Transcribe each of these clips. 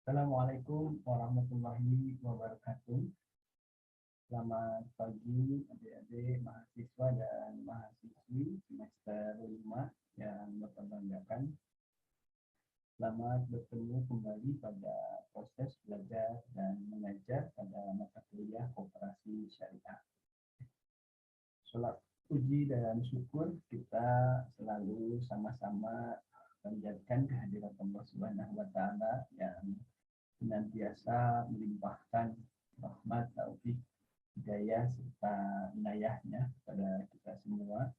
Assalamualaikum warahmatullahi wabarakatuh. Selamat pagi adik-adik mahasiswa dan mahasiswi semester 5 yang berbanggakan. Selamat bertemu kembali pada proses belajar dan mengajar pada mata kuliah Koperasi Syariah. Salat puji dan syukur kita selalu sama-sama panjatkan kehadirat Allah Subhanahu wa taala yang senantiasa melimpahkan rahmat, taufik, hidayah serta inayahnya kepada kita semua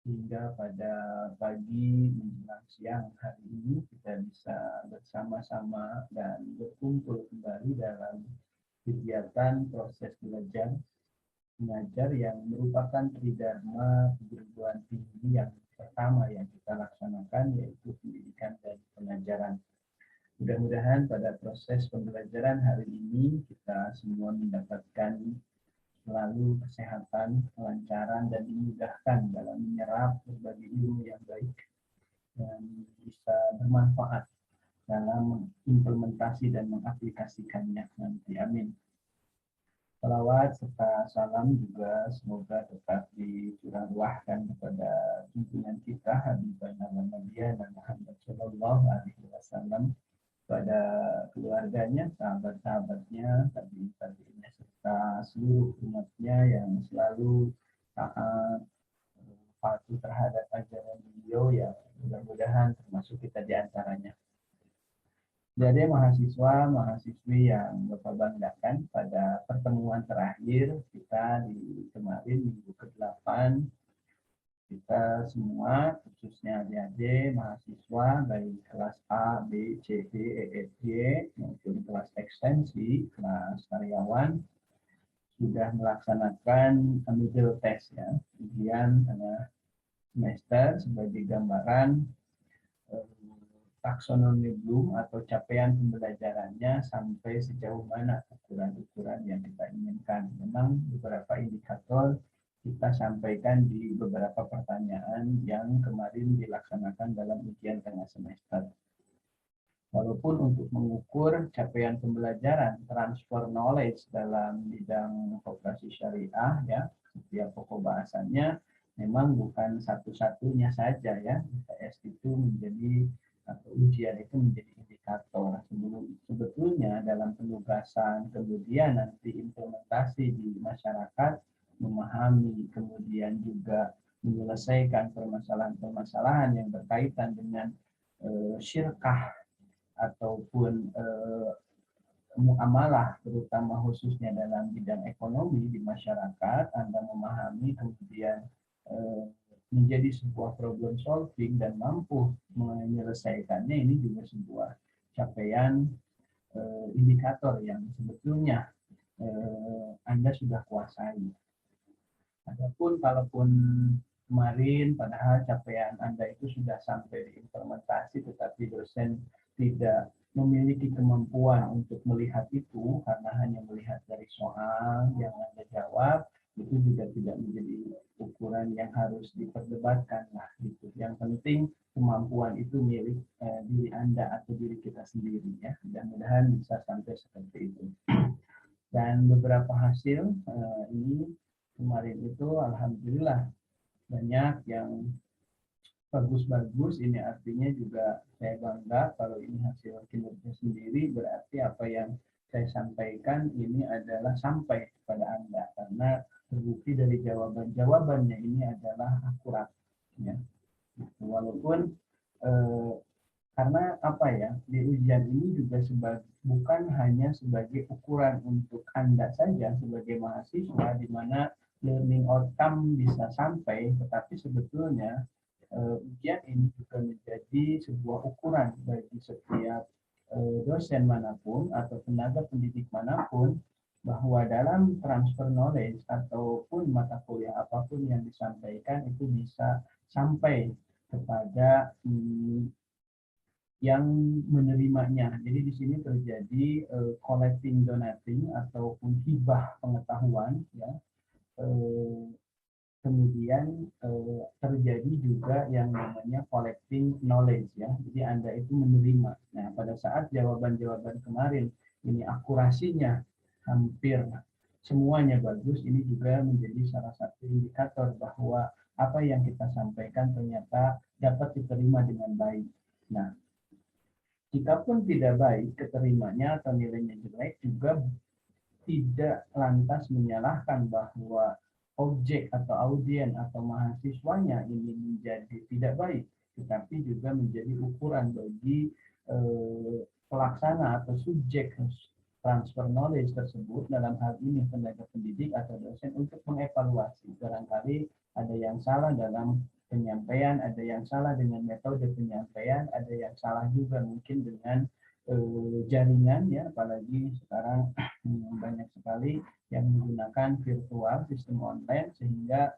hingga pada pagi menjelang siang hari ini kita bisa bersama-sama dan berkumpul kembali dalam kegiatan proses belajar mengajar yang merupakan tridharma perguruan tinggi yang pertama yang kita laksanakan, yaitu pendidikan dan pengajaran. Mudah-mudahan pada proses pembelajaran hari ini kita semua mendapatkan selalu kesehatan, kelancaran, dan dimudahkan dalam menyerap berbagai ilmu yang baik dan bisa bermanfaat dalam implementasi dan mengaplikasikannya nanti. Amin. Salawat serta salam juga semoga tetap dicurahkan kepada pimpinan kita Habibana wa Nabiyana Muhammad Sallallahu Alaihi Wasallam, pada keluarganya, sahabat-sahabatnya, tabi'in serta seluruh umatnya yang selalu taat patuh terhadap ajaran beliau, yang mudah-mudahan termasuk kita di antaranya. Jadi mahasiswa-mahasiswi yang Bapak banggakan, pada pertemuan terakhir kita di kemarin minggu ke-8, kita semua khususnya adik-adik mahasiswa baik kelas A, B, C, D, E, F, G maupun kelas ekstensi, kelas karyawan sudah melaksanakan middle test ya, ujian tengah semester sebagai gambaran taksonomi Bloom atau capaian pembelajarannya sampai sejauh mana ukuran-ukuran yang kita inginkan. Memang beberapa indikator kita sampaikan di beberapa pertanyaan yang kemarin dilaksanakan dalam ujian tengah semester. Walaupun untuk mengukur capaian pembelajaran, transfer knowledge dalam bidang koperasi syariah, ya, setiap pokok bahasannya memang bukan satu-satunya saja ya. IPS itu menjadi atau ujian itu menjadi indikator. Sebetulnya dalam penugasan kemudian nanti implementasi di masyarakat, memahami kemudian juga menyelesaikan permasalahan-permasalahan yang berkaitan dengan syirkah ataupun muamalah, terutama khususnya dalam bidang ekonomi di masyarakat, Anda memahami kemudian menjadi sebuah problem solving dan mampu menyelesaikannya, ini juga sebuah capaian indikator yang sebetulnya Anda sudah kuasai. Adapun kalaupun kemarin padahal capaian Anda itu sudah sampai di implementasi, tetapi dosen tidak memiliki kemampuan untuk melihat itu karena hanya melihat dari soal yang Anda jawab, itu juga tidak menjadi ukuran yang harus diperdebatkan lah gitu. Yang penting kemampuan itu milik diri Anda atau diri kita sendiri ya. Mudah-mudahan bisa sampai seperti itu. Dan beberapa hasil ini kemarin itu alhamdulillah banyak yang bagus-bagus. Ini artinya juga saya bangga kalau ini hasil kinerja sendiri, berarti apa yang saya sampaikan ini adalah sampai kepada Anda karena terbukti dari jawaban-jawabannya ini adalah akurat ya. Walaupun karena apa ya, di ujian ini juga bukan hanya sebagai ukuran untuk Anda saja sebagai mahasiswa di mana learning outcome bisa sampai, tetapi sebetulnya ujian ini juga menjadi sebuah ukuran bagi setiap dosen manapun atau tenaga pendidik manapun, bahwa dalam transfer knowledge ataupun mata kuliah apapun yang disampaikan itu bisa sampai kepada yang menerimanya. Jadi di sini terjadi collecting donating ataupun hibah pengetahuan ya. kemudian terjadi juga yang namanya collecting knowledge ya. Jadi Anda itu menerima. Nah, pada saat jawaban-jawaban kemarin ini akurasinya hampir semuanya bagus, ini juga menjadi salah satu indikator bahwa apa yang kita sampaikan ternyata dapat diterima dengan baik. Nah, jikapun tidak baik keterimanya atau nilainya jelek, juga tidak lantas menyalahkan bahwa objek atau audien atau mahasiswanya ini menjadi tidak baik, tetapi juga menjadi ukuran bagi pelaksana atau subjek transfer knowledge tersebut, dalam hal ini tenaga pendidik atau dosen, untuk mengevaluasi. Barangkali ada yang salah dalam penyampaian, ada yang salah dengan metode penyampaian, ada yang salah juga mungkin dengan jaringan ya, apalagi sekarang banyak sekali yang menggunakan virtual sistem online, sehingga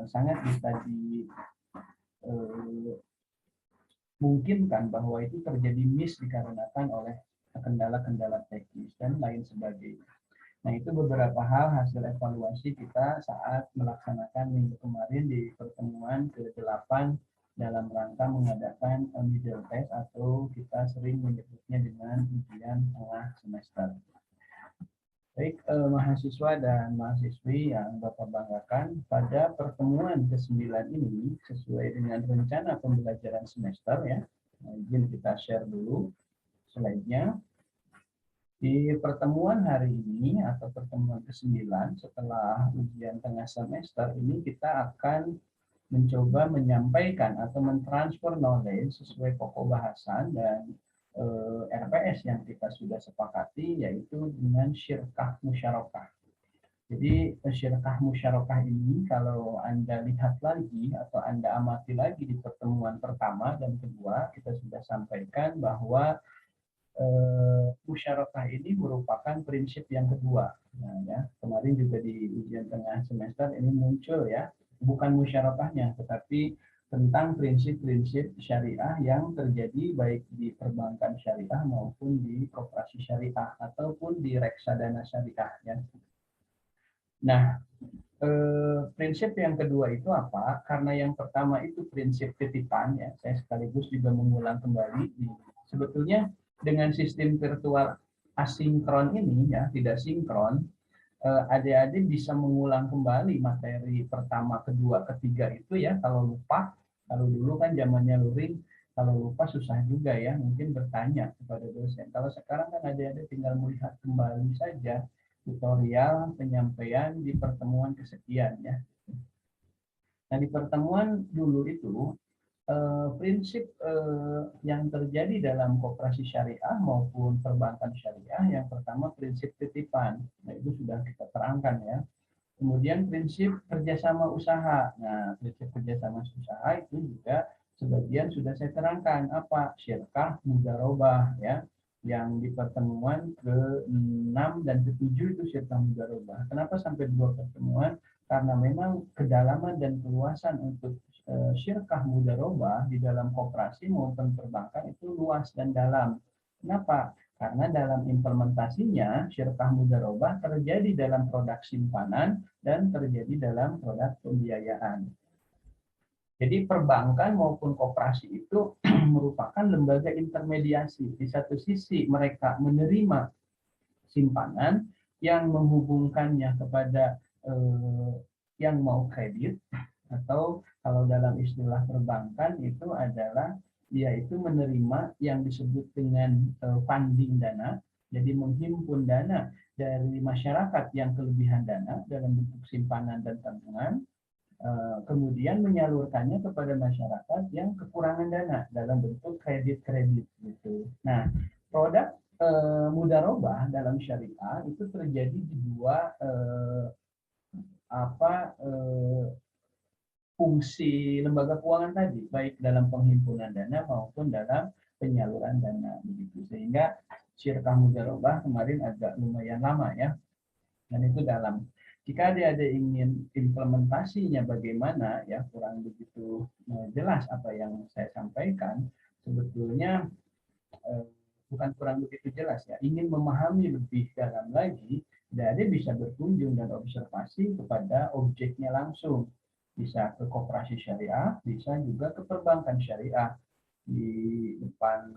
sangat bisa dimungkinkan bahwa itu terjadi miss dikarenakan oleh kendala-kendala teknis dan lain sebagainya. Nah, itu beberapa hal hasil evaluasi kita saat melaksanakan minggu kemarin di pertemuan ke-8 dalam rangka mengadakan middle test, atau kita sering menyebutnya dengan ujian tengah semester. Baik mahasiswa dan mahasiswi yang Bapak banggakan, pada pertemuan ke-9 ini sesuai dengan rencana pembelajaran semester ya. Nah, izin kita share dulu slide-nya. Di pertemuan hari ini atau pertemuan ke-9 setelah ujian tengah semester ini, kita akan mencoba menyampaikan atau mentransfer knowledge sesuai pokok bahasan dan RPS yang kita sudah sepakati, yaitu dengan syirkah musyarakah. Jadi syirkah musyarakah ini kalau Anda lihat lagi atau Anda amati lagi di pertemuan pertama dan kedua, kita sudah sampaikan bahwa musyarakah ini merupakan prinsip yang kedua. Nah, ya, kemarin juga di ujian tengah semester ini muncul ya, bukan musyarakahnya, tetapi tentang prinsip-prinsip syariah yang terjadi baik di perbankan syariah maupun di koperasi syariah ataupun di reksadana syariah ya. Nah, prinsip yang kedua itu apa? Karena yang pertama itu prinsip titipan ya, saya sekaligus juga mengulang kembali. Sebetulnya dengan sistem virtual asinkron ini ya, tidak sinkron, adik-adik bisa mengulang kembali materi pertama, kedua, ketiga itu ya, kalau lupa. Kalau dulu kan zamannya luring, kalau lupa susah juga ya, mungkin bertanya kepada dosen. Kalau sekarang kan adik-adik tinggal melihat kembali saja tutorial penyampaian di pertemuan kesekian ya. Nah, di pertemuan dulu itu prinsip yang terjadi dalam koperasi syariah maupun perbankan syariah, yang pertama prinsip titipan, nah itu sudah kita terangkan ya. Kemudian prinsip kerjasama usaha. Nah, prinsip kerjasama usaha itu juga sebagian sudah saya terangkan, apa syirkah mudharobah ya, yang di pertemuan ke-6 dan ke-7 itu syirkah mudharobah. Kenapa sampai 2 pertemuan? Karena memang kedalaman dan keluasan untuk syirkah mudharobah di dalam koperasi maupun perbankan itu luas dan dalam. Kenapa? Karena dalam implementasinya syirkah mudharobah terjadi dalam produk simpanan dan terjadi dalam produk pembiayaan. Jadi perbankan maupun koperasi itu merupakan lembaga intermediasi. Di satu sisi mereka menerima simpanan yang menghubungkannya kepada yang mau kredit, atau kalau dalam istilah perbankan itu adalah yaitu menerima yang disebut dengan funding dana, jadi menghimpun dana dari masyarakat yang kelebihan dana dalam bentuk simpanan dan tabungan, kemudian menyalurkannya kepada masyarakat yang kekurangan dana dalam bentuk kredit-kredit gitu. Nah, produk mudharobah dalam syariah itu terjadi di dua fungsi lembaga keuangan tadi, baik dalam penghimpunan dana maupun dalam penyaluran dana begitu. Sehingga syirkah mudharobah kemarin agak lumayan lama ya. Dan itu dalam. Jika ada ingin implementasinya bagaimana ya, kurang begitu jelas apa yang saya sampaikan, sebetulnya bukan kurang begitu jelas ya, ingin memahami lebih dalam lagi, jadi bisa berkunjung dan observasi kepada objeknya langsung. bisa ke koperasi syariah, bisa juga ke perbankan syariah. Di depan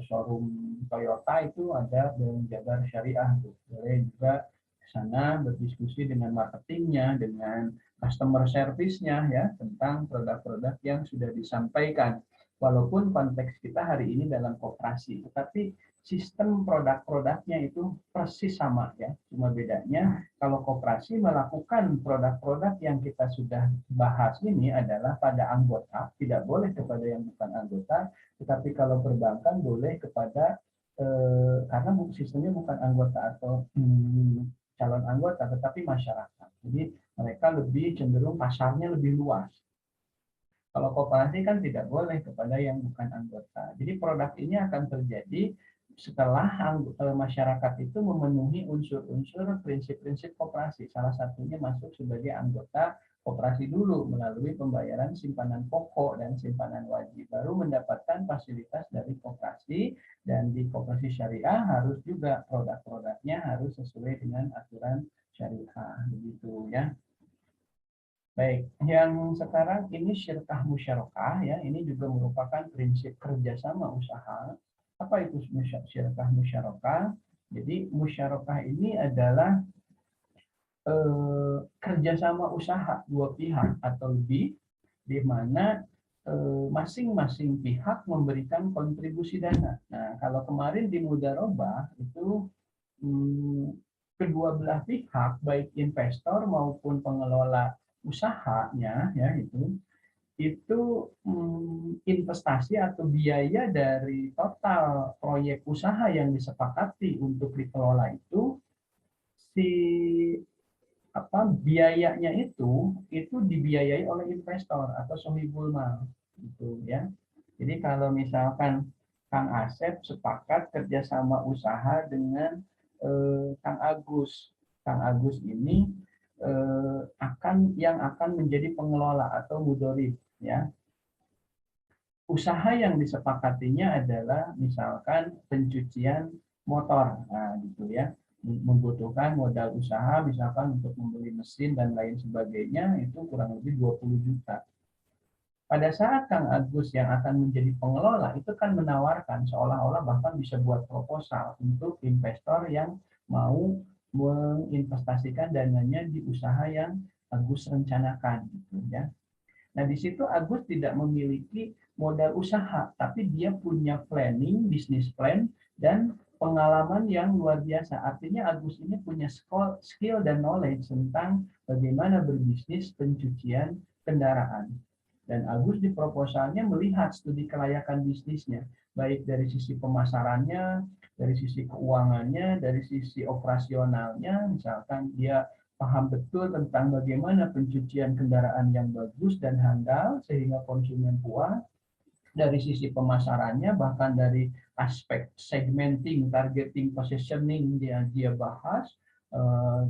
showroom Toyota itu ada Bank Jabar Syariah tuh. Boleh juga ke sana berdiskusi dengan marketingnya, dengan customer service-nya ya tentang produk-produk yang sudah disampaikan. Walaupun konteks kita hari ini dalam koperasi, tetapi sistem produk-produknya itu persis sama ya. Cuma bedanya kalau koperasi melakukan produk-produk yang kita sudah bahas ini adalah pada anggota, tidak boleh kepada yang bukan anggota, tetapi kalau perbankan boleh kepada karena sistemnya bukan anggota atau calon anggota, tetapi masyarakat. Jadi mereka lebih cenderung pasarnya lebih luas. Kalau koperasi kan tidak boleh kepada yang bukan anggota. Jadi produk ini akan terjadi setelah masyarakat itu memenuhi unsur-unsur prinsip-prinsip koperasi. Salah satunya masuk sebagai anggota koperasi dulu melalui pembayaran simpanan pokok dan simpanan wajib. Baru mendapatkan fasilitas dari koperasi, dan di koperasi syariah harus juga produk-produknya harus sesuai dengan aturan syariah. Begitu ya. Baik, yang sekarang ini syirkah musyarakah ya, ini juga merupakan prinsip kerjasama usaha. Apa itu syirkah musyarakah? Jadi musyarakah ini adalah kerjasama usaha dua pihak atau lebih, di mana masing-masing pihak memberikan kontribusi dana. Nah, kalau kemarin di Mudharabah itu kedua belah pihak, baik investor maupun pengelola usahanya ya itu investasi atau biaya dari total proyek usaha yang disepakati untuk dikelola itu, si biayanya itu dibiayai oleh investor atau sohibul mal gitu ya. Jadi kalau misalkan Kang Asep sepakat kerjasama usaha dengan Kang Agus. Kang Agus ini akan menjadi pengelola atau mudorib ya. Usaha yang disepakatinya adalah misalkan pencucian motor, nah gitu ya, membutuhkan modal usaha misalkan untuk membeli mesin dan lain sebagainya itu kurang lebih 20 juta. Pada saat Kang Agus yang akan menjadi pengelola itu kan menawarkan seolah-olah bahkan bisa buat proposal untuk investor yang mau menginvestasikan dananya di usaha yang Agus rencanakan gitu ya. Nah, di situ Agus tidak memiliki modal usaha, tapi dia punya planning, bisnis plan, dan pengalaman yang luar biasa. Artinya Agus ini punya skill dan knowledge tentang bagaimana berbisnis pencucian kendaraan. Dan Agus di proposalnya melihat studi kelayakan bisnisnya, baik dari sisi pemasarannya, dari sisi keuangannya, dari sisi operasionalnya, misalkan dia paham betul tentang bagaimana pencucian kendaraan yang bagus dan handal sehingga konsumen puas. Dari sisi pemasarannya, bahkan dari aspek segmenting, targeting, positioning dia bahas,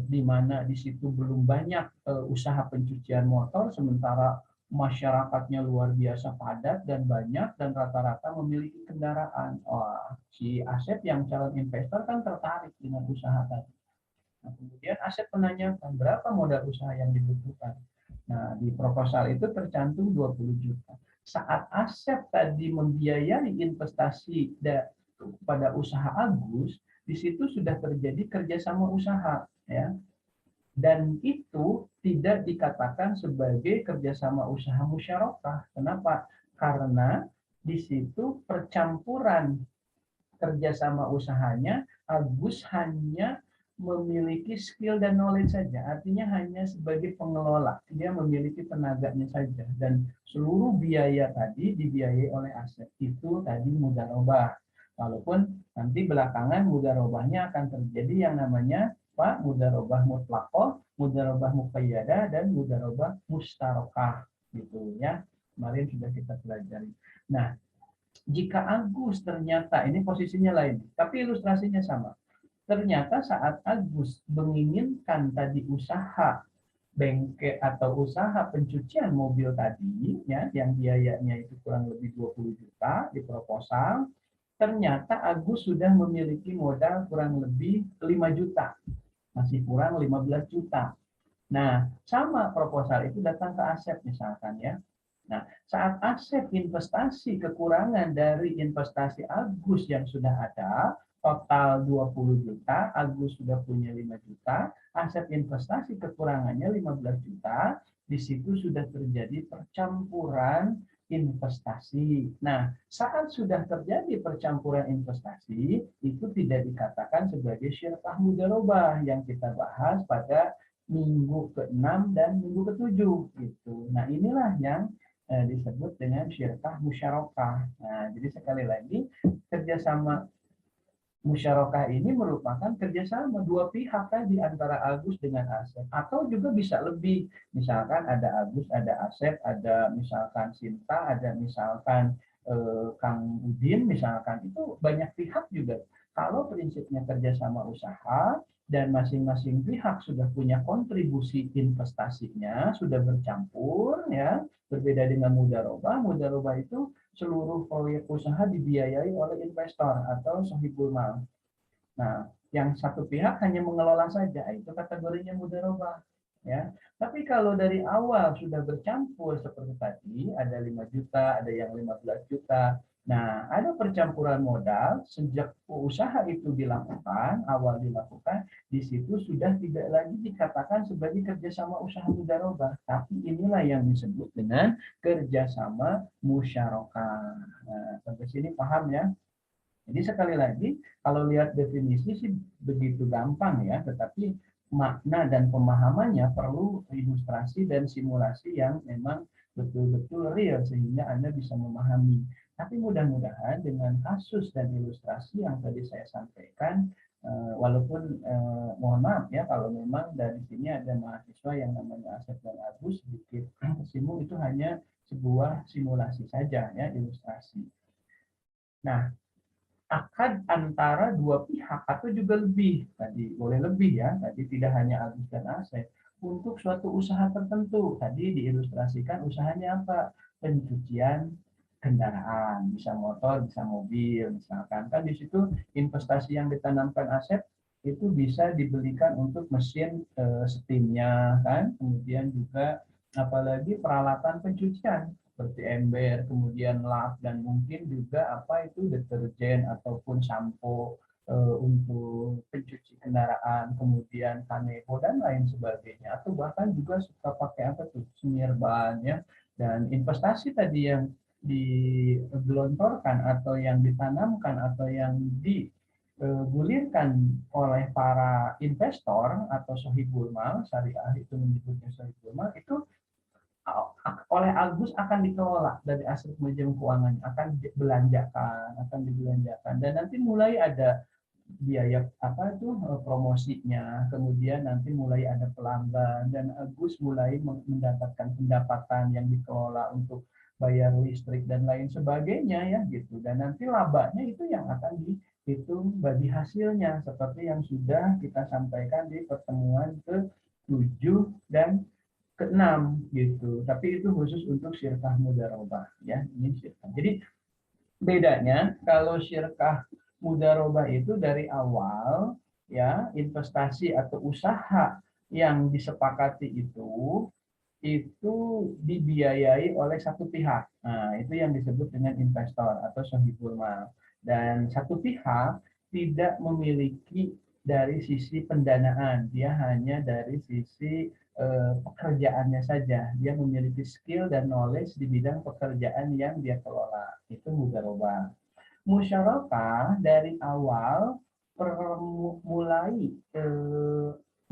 di mana di situ belum banyak usaha pencucian motor, sementara masyarakatnya luar biasa padat dan banyak dan rata-rata memiliki kendaraan. Wah, si Asep yang calon investor kan tertarik dengan usaha tadi. Nah, kemudian Asep menanyakan berapa modal usaha yang dibutuhkan. Nah, di proposal itu tercantum 20 juta. Saat Asep tadi membiayai investasi pada usaha Agus, di situ sudah terjadi kerjasama usaha, ya. Dan itu tidak dikatakan sebagai kerjasama usaha musyarakah. Kenapa? Karena di situ percampuran kerjasama usahanya, Agus hanya memiliki skill dan knowledge saja, artinya hanya sebagai pengelola, dia memiliki tenaganya saja, dan seluruh biaya tadi dibiayai oleh Asep. Itu tadi mudharabah. Walaupun nanti belakangan mudharabahnya akan terjadi yang namanya mudharabah mutlaqah, mudharabah muqayyadah, dan mudharabah mustarokah gitu ya. Kemarin sudah kita pelajari. Nah, jika Agus ternyata, ini posisinya lain, tapi ilustrasinya sama. Ternyata saat Agus menginginkan tadi usaha bengkel atau usaha pencucian mobil tadi, ya, yang biayanya itu kurang lebih 20 juta di proposal, ternyata Agus sudah memiliki modal kurang lebih 5 juta. Masih kurang 15 juta. Nah, sama proposal itu datang ke Asep misalkan ya. Nah, saat Asep investasi kekurangan dari investasi Agus yang sudah ada, total 20 juta, Agus sudah punya 5 juta, Asep investasi kekurangannya 15 juta, di situ sudah terjadi percampuran investasi. Nah, saat sudah terjadi percampuran investasi, itu tidak dikatakan sebagai syirkah mudharabah yang kita bahas pada minggu ke-6 dan minggu ke-7 gitu. Nah, inilah yang disebut dengan syirkah musyarakah. Nah, jadi sekali lagi kerjasama musyarakah ini merupakan kerjasama dua pihak tadi antara Agus dengan Asep, atau juga bisa lebih. Misalkan ada Agus, ada Asep, ada misalkan Sinta, ada misalkan Kang Udin, misalkan itu banyak pihak juga. Kalau prinsipnya kerjasama usaha dan masing-masing pihak sudah punya kontribusi investasinya, sudah bercampur ya, berbeda dengan mudharabah. Mudharabah itu seluruh proyek usaha dibiayai oleh investor atau sohibul mal. Nah, yang satu pihak hanya mengelola saja, itu kategorinya mudharabah. Ya, tapi kalau dari awal sudah bercampur seperti tadi, ada 5 juta, ada yang 15 juta. Nah, ada percampuran modal sejak usaha itu dilakukan, awal dilakukan, di situ sudah tidak lagi dikatakan sebagai kerjasama usaha mudharabah, tapi inilah yang disebut dengan kerjasama musyarakah. Nah, sampai sini paham ya? Jadi sekali lagi, kalau lihat definisi sih begitu gampang ya, tetapi makna dan pemahamannya perlu ilustrasi dan simulasi yang memang betul-betul real sehingga Anda bisa memahami. Tapi mudah-mudahan dengan kasus dan ilustrasi yang tadi saya sampaikan, walaupun mohon maaf ya kalau memang dari sini ada mahasiswa yang namanya Asep dan Agus sedikit tersinggung, itu hanya sebuah simulasi saja ya, ilustrasi. Nah, akad antara dua pihak atau juga lebih, tadi boleh lebih ya, tadi tidak hanya Agus dan Asep, untuk suatu usaha tertentu. Tadi diilustrasikan usahanya apa? Pencucian kendaraan, bisa motor, bisa mobil, misalkan. Kan di situ investasi yang ditanamkan Asep itu bisa dibelikan untuk mesin steamnya kan, kemudian juga apalagi peralatan pencucian seperti ember, kemudian lap, dan mungkin juga apa itu deterjen ataupun sampo untuk pencuci kendaraan, kemudian kanebo dan lain sebagainya, atau bahkan juga suka pakai apa tuh semir ban ya. Dan investasi tadi yang digelontorkan atau yang ditanamkan atau yang digulirkan oleh para investor atau sohibul mal, syariah itu menyebutnya sohibul mal, itu oleh Agus akan dikelola dari aset manajemen keuangan, akan dibelanjakan, dan nanti mulai ada biaya apa itu promosinya, kemudian nanti mulai ada pelanggan, dan Agus mulai mendapatkan pendapatan yang dikelola untuk bayar listrik dan lain sebagainya ya gitu, dan nanti labanya itu yang akan dihitung bagi hasilnya seperti yang sudah kita sampaikan di pertemuan ke-7 dan ke-6 gitu. Tapi itu khusus untuk syirkah mudharabah ya. Ini syirkah. Jadi bedanya kalau syirkah mudharabah itu dari awal ya, investasi atau usaha yang disepakati itu dibiayai oleh satu pihak. Nah, itu yang disebut dengan investor atau sohibul mal. Dan satu pihak tidak memiliki dari sisi pendanaan, dia hanya dari sisi pekerjaannya saja. Dia memiliki skill dan knowledge di bidang pekerjaan yang dia kelola. Itu mudharabah. Musyarakah dari awal mulai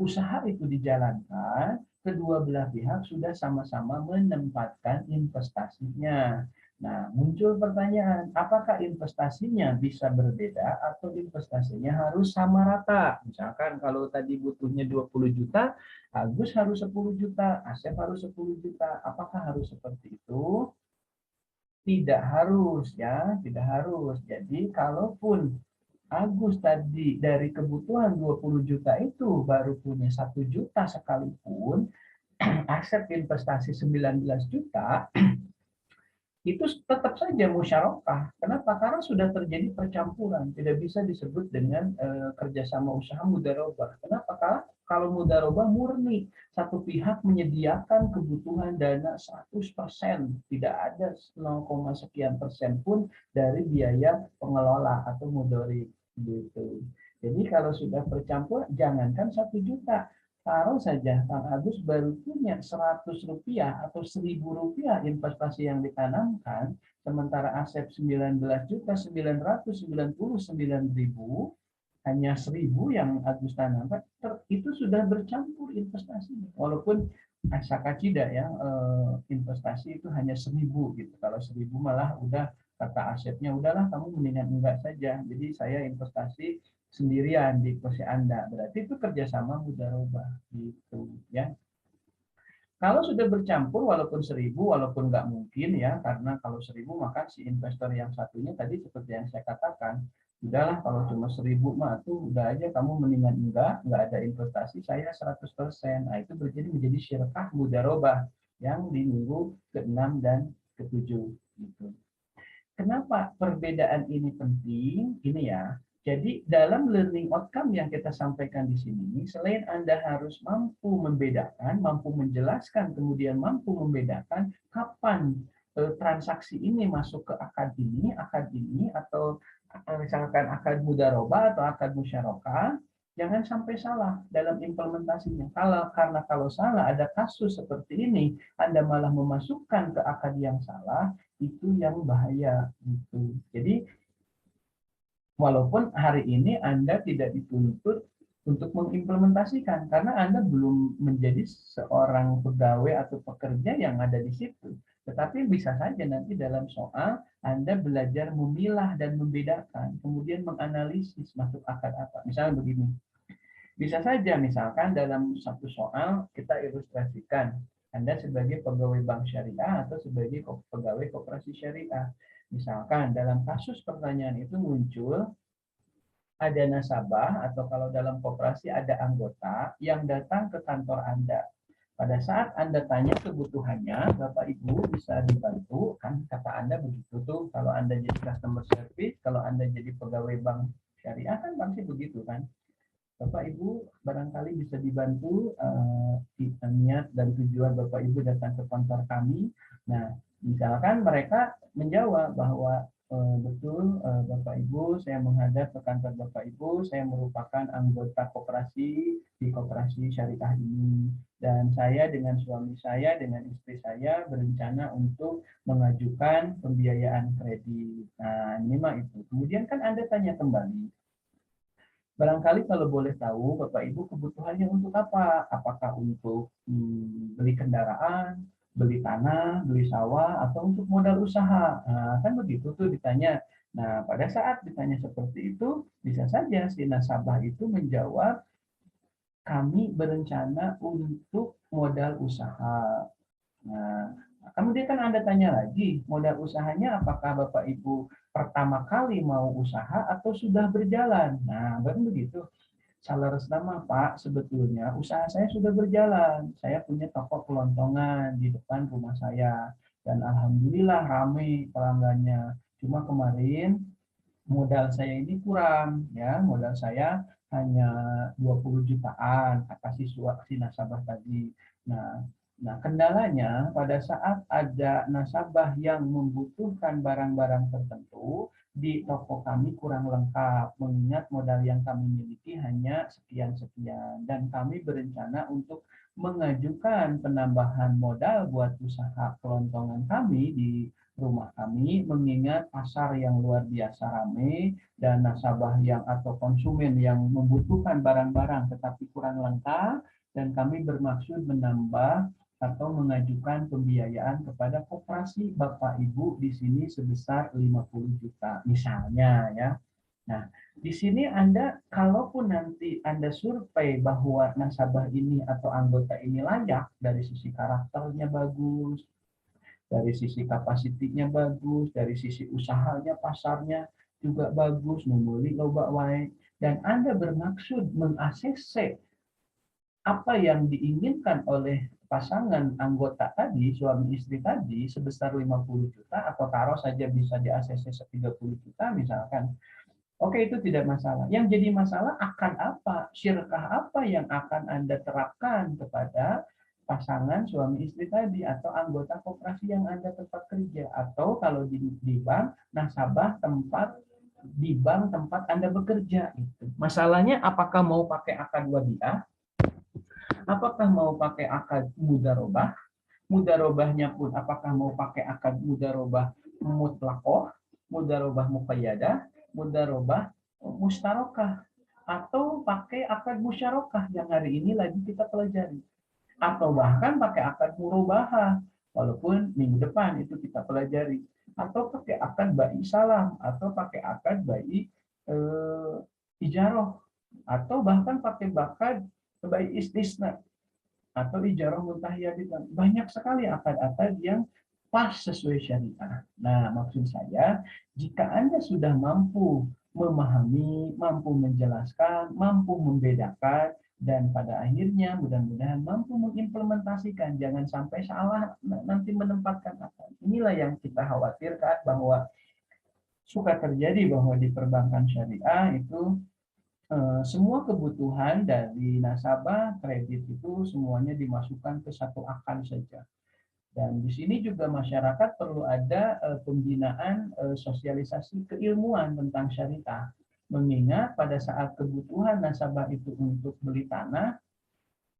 usaha itu dijalankan, kedua belah pihak sudah sama-sama menempatkan investasinya. Nah, muncul pertanyaan, apakah investasinya bisa berbeda atau investasinya harus sama rata? Misalkan kalau tadi butuhnya 20 juta, Agus harus 10 juta, Asep harus 10 juta. Apakah harus seperti itu? Tidak harus ya, tidak harus. Jadi kalaupun Agus tadi dari kebutuhan 20 juta itu baru punya 1 juta sekalipun, aset investasi 19 juta, itu tetap saja musyarakah. Kenapa? Karena sudah terjadi percampuran. Tidak bisa disebut dengan kerjasama usaha mudharabah. Kenapa? Kalau mudharabah murni, satu pihak menyediakan kebutuhan dana 100%, tidak ada 0, sekian persen pun dari biaya pengelola atau mudorib gitu. Jadi kalau sudah bercampur, jangankan 1 juta, taruh saja Kang Agus baru punya Rp100 atau Rp1.000 investasi yang ditanamkan, sementara aset 19.999.000, hanya 1.000 yang Agus tanamkan, itu sudah bercampur investasi. Walaupun asakacida ya, investasi itu hanya 1.000 gitu. Kalau 1.000 malah udah kata asetnya, udahlah kamu mendingan enggak saja. Jadi saya investasi sendirian di posisi Anda. Berarti itu kerjasama mudharabah gitu ya. Kalau sudah bercampur walaupun 1.000, walaupun nggak mungkin ya, karena kalau 1.000 maka si investor yang satunya tadi seperti yang saya katakan, udahlah kalau cuma 1.000 mah tuh udah aja kamu mendingan nggak ada investasi, saya 100%. Nah itu menjadi syirkah mudharabah yang di minggu ke-6 dan ke-7 gitu. Kenapa perbedaan ini penting? Ini ya. Jadi dalam learning outcome yang kita sampaikan di sini, selain Anda harus mampu membedakan, mampu menjelaskan, kemudian mampu membedakan kapan transaksi ini masuk ke akad ini, atau misalkan akad mudharabah atau akad musyarakah, jangan sampai salah dalam implementasinya. Karena kalau salah, ada kasus seperti ini, Anda malah memasukkan ke akad yang salah, itu yang bahaya gitu. Jadi walaupun hari ini Anda tidak dituntut untuk mengimplementasikan karena Anda belum menjadi seorang pegawai atau pekerja yang ada di situ. Tetapi bisa saja nanti dalam soal Anda belajar memilah dan membedakan, kemudian menganalisis masuk akad apa. Misalnya begini, bisa saja misalkan dalam satu soal kita ilustrasikan Anda sebagai pegawai bank syariah atau sebagai pegawai koperasi syariah. Misalkan dalam kasus pertanyaan itu muncul ada nasabah atau kalau dalam koperasi ada anggota yang datang ke kantor Anda. Pada saat Anda tanya kebutuhannya, Bapak Ibu bisa dibantu, kan kata Anda begitu tuh, kalau Anda jadi customer service, kalau Anda jadi pegawai bank syariah kan pasti begitu kan. Bapak Ibu barangkali bisa dibantu niat dan tujuan Bapak Ibu datang ke kantor kami. Nah, misalkan mereka menjawab bahwa betul Bapak Ibu, saya menghadap ke kantor Bapak Ibu, saya merupakan anggota koperasi di koperasi syariah ini. Dan saya dengan suami saya, dengan istri saya berencana untuk mengajukan pembiayaan kredit. Nah, ini mah itu. Kemudian kan Anda tanya kembali, barangkali kalau boleh tahu, Bapak Ibu kebutuhannya untuk apa? Apakah untuk beli kendaraan, beli tanah, beli sawah, atau untuk modal usaha? Nah, kan begitu tuh ditanya. Nah, pada saat ditanya seperti itu, bisa saja si nasabah itu menjawab, kami berencana untuk modal usaha. Nah, kemudian kan Anda tanya lagi, modal usahanya apakah Bapak Ibu pertama kali mau usaha atau sudah berjalan? Nah, baru begitu. Salah nama Pak, sebetulnya usaha saya sudah berjalan. Saya punya toko kelontongan di depan rumah saya. Dan Alhamdulillah ramai pelanggannya. Cuma kemarin modal saya ini kurang, ya modal saya hanya 20 jutaan kata si nasabah tadi. Nah, kendalanya pada saat ada nasabah yang membutuhkan barang-barang tertentu di toko kami kurang lengkap, mengingat modal yang kami miliki hanya sekian-sekian, dan kami berencana untuk mengajukan penambahan modal buat usaha kelontongan kami di rumah kami, mengingat pasar yang luar biasa ramai dan nasabah yang atau konsumen yang membutuhkan barang-barang tetapi kurang lengkap, dan kami bermaksud menambah atau mengajukan pembiayaan kepada koperasi Bapak Ibu di sini sebesar 50 juta misalnya ya. Nah, di sini Anda kalaupun nanti Anda survei bahwa nasabah ini atau anggota ini layak dari sisi karakternya bagus, dari sisi kapasitinya bagus, dari sisi usahanya, pasarnya juga bagus, membeli loba wae, dan Anda bermaksud meng-ACC apa yang diinginkan oleh pasangan anggota tadi, suami istri tadi, sebesar 50 juta, atau taruh saja bisa di ACC 30 juta misalkan. Oke, itu tidak masalah. Yang jadi masalah akan apa? Syirkah apa yang akan Anda terapkan kepada pasangan suami istri tadi atau anggota koperasi yang Anda tempat kerja atau kalau di bank nasabah di bank tempat Anda bekerja itu. Masalahnya apakah mau pakai akad wadiah, apakah mau pakai akad mudarobah, mudarobahnya pun apakah mau pakai akad mudarobah mutlakoh, mudarobah muqayyadah, mudarobah mustarokah, atau pakai akad musyarakah yang hari ini lagi kita pelajari, atau bahkan pakai akad murabahah walaupun minggu depan itu kita pelajari, atau pakai akad bai salam, atau pakai akad bai ijaroh, atau bahkan pakai bai istisna atau ijarah muntahiyah. Banyak sekali akad-akad yang pas sesuai syariah. Nah, maksud saya, jika Anda sudah mampu memahami, mampu menjelaskan, mampu membedakan, dan pada akhirnya mudah-mudahan mampu mengimplementasikan, jangan sampai salah nanti menempatkan akad. Inilah yang kita khawatirkan, bahwa suka terjadi bahwa di perbankan syariah itu semua kebutuhan dari nasabah kredit itu semuanya dimasukkan ke satu akun saja. Dan di sini juga masyarakat perlu ada pembinaan sosialisasi keilmuan tentang syariah. Mengingat pada saat kebutuhan nasabah itu untuk beli tanah,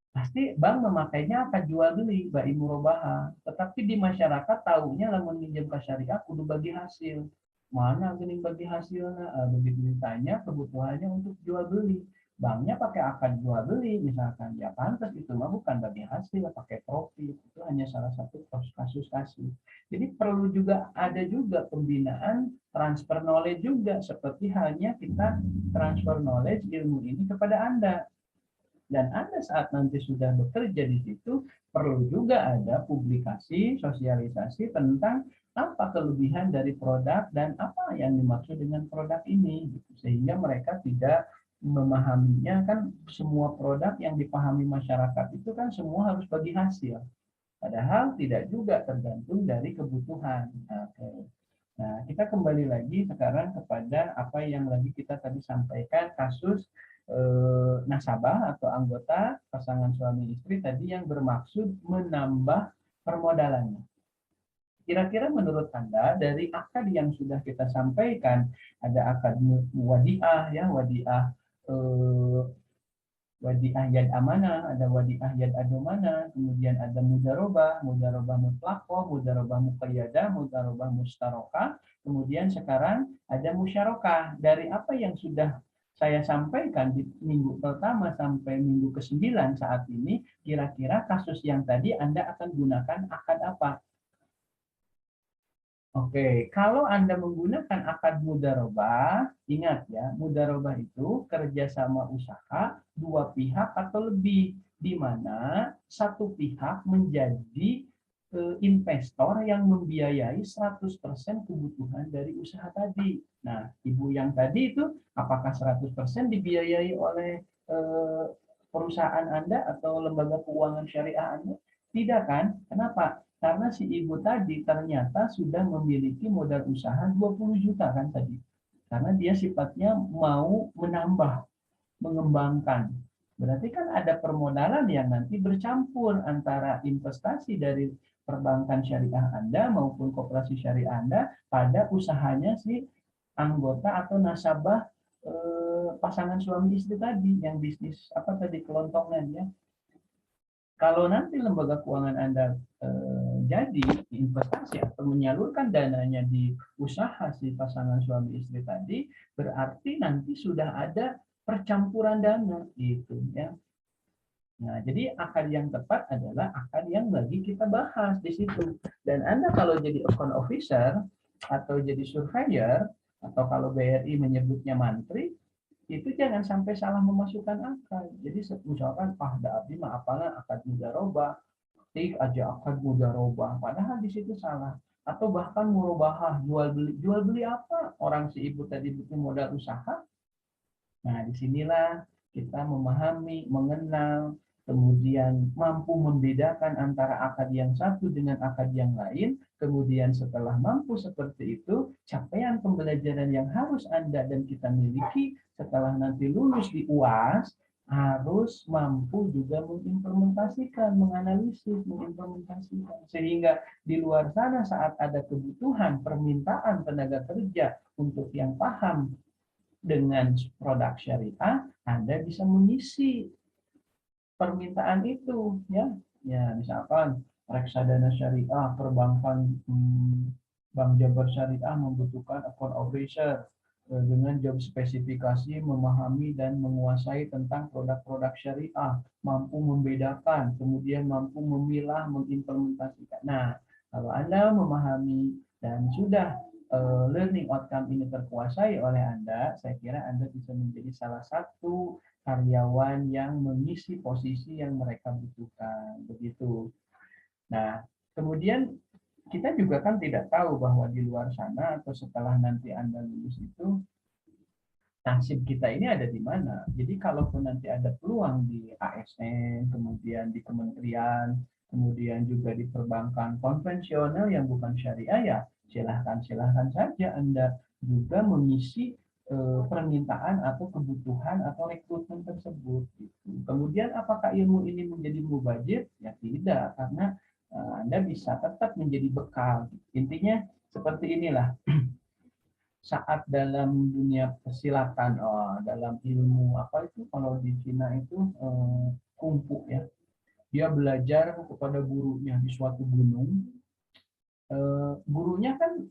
pasti bank memakainya akan jual beli, bai murabahah. Tetapi di masyarakat tahunya lamun minjem ke syariah kudu bagi hasil. Mana gening bagi hasilnya? Begitu ditanya kebutuhannya untuk jual beli. Banknya pakai akad jual beli, misalkan ya pantas itu mah bukan bagi hasil, pakai profit. Itu hanya salah satu kasus-kasus. Jadi perlu juga ada juga pembinaan transfer knowledge juga, seperti halnya kita transfer knowledge ilmu ini kepada Anda. Dan Anda saat nanti sudah bekerja di situ, perlu juga ada publikasi, sosialisasi tentang apa kelebihan dari produk dan apa yang dimaksud dengan produk ini. Sehingga mereka tidak memahaminya, kan semua produk yang dipahami masyarakat itu kan semua harus bagi hasil. Padahal tidak juga, tergantung dari kebutuhan. Nah, kita kembali lagi sekarang kepada apa yang lagi kita tadi sampaikan, kasus nasabah atau anggota pasangan suami istri tadi yang bermaksud menambah permodalannya. Kira-kira menurut Anda dari akad yang sudah kita sampaikan, ada akad wadiah ya, wadiah yad amanah, ada wadiah yad adomana, kemudian ada mudarobah, mudarobah mutlaqoh, mudarobah muqayyadah, mudarobah mustarokah, kemudian sekarang ada musyarakah. Dari apa yang sudah saya sampaikan di minggu pertama sampai minggu ke-9 saat ini, kira-kira kasus yang tadi Anda akan gunakan akad apa? Oke, kalau Anda menggunakan akad mudarobah, ingat ya, mudarobah itu kerjasama usaha dua pihak atau lebih, di mana satu pihak menjadi investor yang membiayai 100% kebutuhan dari usaha tadi. Nah, Ibu yang tadi itu, apakah 100% dibiayai oleh perusahaan Anda atau lembaga keuangan syariah Anda? Tidak kan? Kenapa? Karena si ibu tadi ternyata sudah memiliki modal usaha 20 juta kan tadi. Karena dia sifatnya mau menambah, mengembangkan. Berarti kan ada permodalan yang nanti bercampur antara investasi dari perbankan syariah Anda maupun koperasi syariah Anda pada usahanya si anggota atau nasabah pasangan suami istri tadi yang bisnis apa tadi kelontongan ya. Kalau nanti lembaga keuangan Anda jadi investasi atau menyalurkan dananya di usaha si pasangan suami istri tadi, berarti nanti sudah ada percampuran dana gitu ya. Nah, jadi akad yang tepat adalah akad yang lagi kita bahas di situ. Dan Anda kalau jadi account officer atau jadi surveyor atau kalau BRI menyebutnya mantri, itu jangan sampai salah memasukkan akad. Jadi misalkan ada abdi mah apalah akad mudarobah, tik aja akad mudarobah, padahal di situ salah. Atau bahkan murabahah, jual beli apa? Orang si ibu tadi butuh modal usaha. Nah, disinilah kita memahami, mengenal, kemudian mampu membedakan antara akad yang satu dengan akad yang lain. Kemudian setelah mampu seperti itu, capaian pembelajaran pembelajaran yang harus Anda dan kita miliki setelah nanti lulus di UAS, harus mampu juga mengimplementasikan, menganalisis, mengimplementasikan. Sehingga di luar sana saat ada kebutuhan, permintaan tenaga kerja untuk yang paham dengan produk syariah, Anda bisa mengisi permintaan itu, ya. Ya, misalkan reksadana syariah, perbankan Bank Jabar Syariah membutuhkan account officer dengan job spesifikasi memahami dan menguasai tentang produk-produk syariah, mampu membedakan, kemudian mampu memilah, mengimplementasikan. Nah, kalau Anda memahami dan sudah learning outcome ini terkuasai oleh Anda, saya kira Anda bisa menjadi salah satu karyawan yang mengisi posisi yang mereka butuhkan. Begitu. Nah, kemudian kita juga kan tidak tahu bahwa di luar sana atau setelah nanti Anda lulus itu nasib kita ini ada di mana. Jadi kalaupun nanti ada peluang di ASN, kemudian di kementerian, kemudian juga di perbankan konvensional yang bukan syariah, ya silahkan saja Anda juga mengisi permintaan atau kebutuhan atau rekrutmen tersebut. Gitu. Kemudian apakah ilmu ini menjadi mubazir? Ya tidak, karena Anda bisa tetap menjadi bekal. Intinya seperti inilah. Saat dalam dunia persilatan, dalam ilmu apa itu kalau di Cina itu kungfu ya, dia belajar kepada gurunya di suatu gunung. Gurunya kan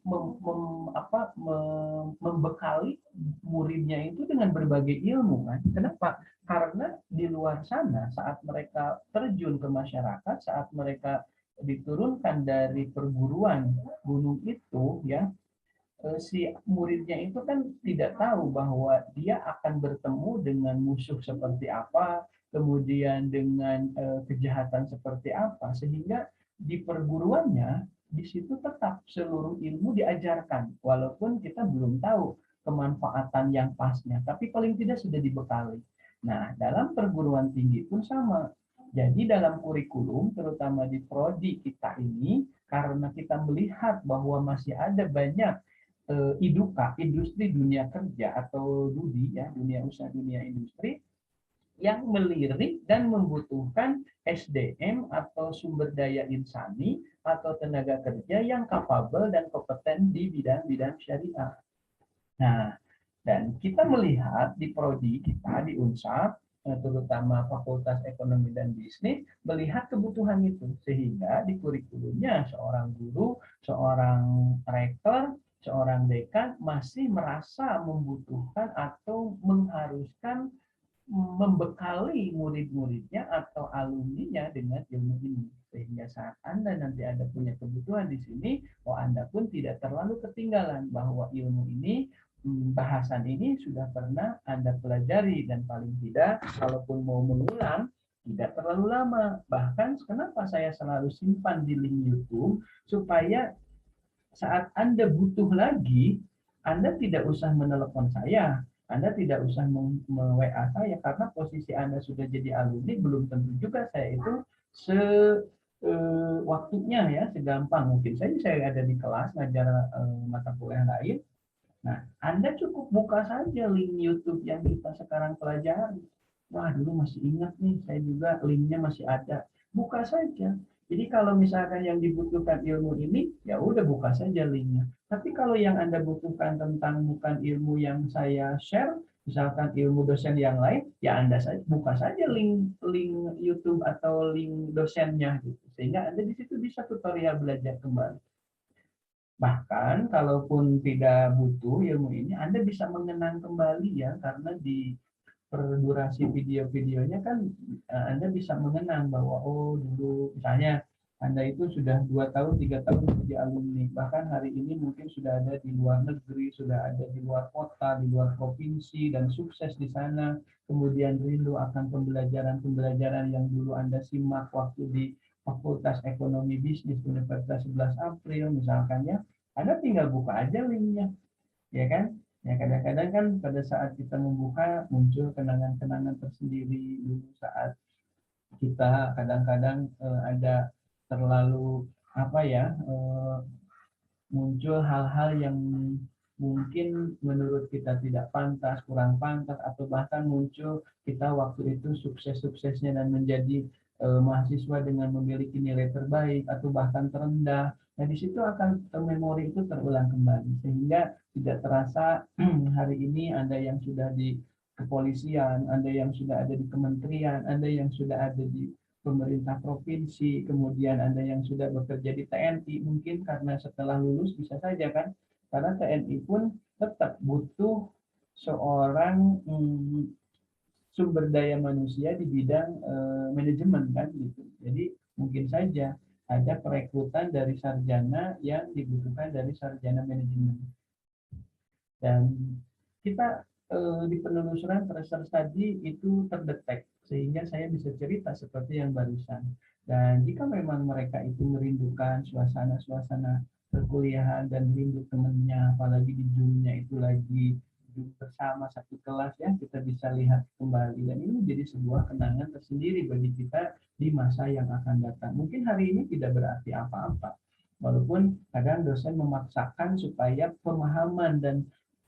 membekali muridnya itu dengan berbagai ilmu kan. Kenapa? Karena di luar sana saat mereka terjun ke masyarakat, saat mereka diturunkan dari perguruan gunung itu ya, si muridnya itu kan tidak tahu bahwa dia akan bertemu dengan musuh seperti apa, kemudian dengan kejahatan seperti apa, sehingga di perguruannya di situ tetap seluruh ilmu diajarkan, walaupun kita belum tahu kemanfaatan yang pasnya, tapi paling tidak sudah dibekali. Nah, dalam perguruan tinggi pun sama. Jadi dalam kurikulum, terutama di prodi kita ini, karena kita melihat bahwa masih ada banyak IDUKA, industri dunia kerja atau DUDI ya, dunia usaha dunia industri yang melirik dan membutuhkan SDM atau sumber daya insani atau tenaga kerja yang capable dan kompeten di bidang-bidang syariah. Nah, dan kita melihat di prodi kita di Unsab, terutama Fakultas Ekonomi dan Bisnis, melihat kebutuhan itu. Sehingga di kurikulumnya seorang guru, seorang rektor, seorang dekan masih merasa membutuhkan atau mengharuskan membekali murid-muridnya atau alumninya dengan ilmu ini. Sehingga saat Anda nanti ada punya kebutuhan di sini, Anda pun tidak terlalu ketinggalan bahwa ilmu ini, bahasan ini sudah pernah Anda pelajari, dan paling tidak, kalaupun mau mengulang, tidak terlalu lama. Bahkan kenapa saya selalu simpan di link YouTube, supaya saat Anda butuh lagi, Anda tidak usah menelepon saya, Anda tidak usah me-WA saya, karena posisi Anda sudah jadi alumni, belum tentu juga saya itu waktunya ya, segampang. Mungkin saya ada di kelas ngajar mata kuliah lain. Nah, Anda cukup buka saja link YouTube yang kita sekarang pelajari. Wah, dulu masih ingat nih, saya juga linknya masih ada. Buka saja. Jadi kalau misalkan yang dibutuhkan ilmu ini, ya udah buka saja linknya. Tapi kalau yang Anda butuhkan tentang bukan ilmu yang saya share, misalkan ilmu dosen yang lain, ya Anda buka saja link YouTube atau link dosennya gitu. Sehingga Anda di situ bisa tutorial belajar kembali. Bahkan kalaupun tidak butuh ilmu ini, Anda bisa mengenang kembali ya, karena di per durasi video-videonya kan Anda bisa mengenang bahwa oh dulu misalnya Anda itu sudah 2 tahun, 3 tahun menjadi alumni, bahkan hari ini mungkin sudah ada di luar negeri, sudah ada di luar kota, di luar provinsi, dan sukses di sana, kemudian rindu akan pembelajaran-pembelajaran yang dulu Anda simak waktu di Fakultas Ekonomi Bisnis Universitas 11 April misalkan ya, Anda tinggal buka aja linknya, ya kan? Ya kadang-kadang kan pada saat kita membuka muncul kenangan-kenangan tersendiri dulu saat kita kadang-kadang ada terlalu apa ya, muncul hal-hal yang mungkin menurut kita tidak pantas, kurang pantas, atau bahkan muncul kita waktu itu sukses-suksesnya dan menjadi mahasiswa dengan memiliki nilai terbaik atau bahkan terendah. Nah, di situ akan memori itu terulang kembali sehingga tidak terasa hari ini Anda yang sudah di kepolisian, Anda yang sudah ada di kementerian, Anda yang sudah ada di pemerintah provinsi, kemudian Anda yang sudah bekerja di TNI, mungkin karena setelah lulus bisa saja kan, karena TNI pun tetap butuh seorang sumber daya manusia di bidang manajemen kan gitu. Jadi mungkin saja ada perekrutan dari sarjana yang dibutuhkan dari sarjana manajemen. Dan kita di penelusuran research tadi itu terdetek sehingga saya bisa cerita seperti yang barusan. Dan jika memang mereka itu merindukan suasana-suasana perkuliahan dan rindu temannya, apalagi di Zoom-nya itu lagi duduk bersama satu kelas ya, kita bisa lihat kembali. Dan ini menjadi sebuah kenangan tersendiri bagi kita di masa yang akan datang. Mungkin hari ini tidak berarti apa-apa, walaupun kadang dosen memaksakan supaya pemahaman dan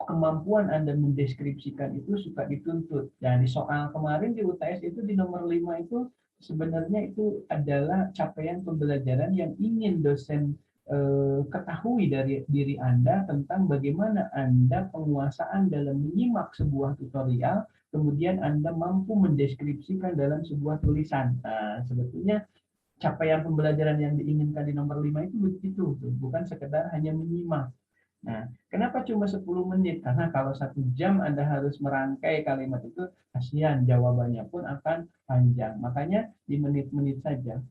kemampuan Anda mendeskripsikan itu suka dituntut. Dan di soal kemarin di UTS itu di nomor 5 itu sebenarnya itu adalah capaian pembelajaran yang ingin dosen ketahui dari diri Anda tentang bagaimana Anda penguasaan dalam menyimak sebuah tutorial, kemudian Anda mampu mendeskripsikan dalam sebuah tulisan. Nah, sebetulnya capaian pembelajaran yang diinginkan di nomor 5 itu begitu, bukan sekedar hanya menyimak. Nah, kenapa cuma 10 menit? Karena kalau 1 jam Anda harus merangkai kalimat itu, kasihan jawabannya pun akan panjang. Makanya di menit-menit saja.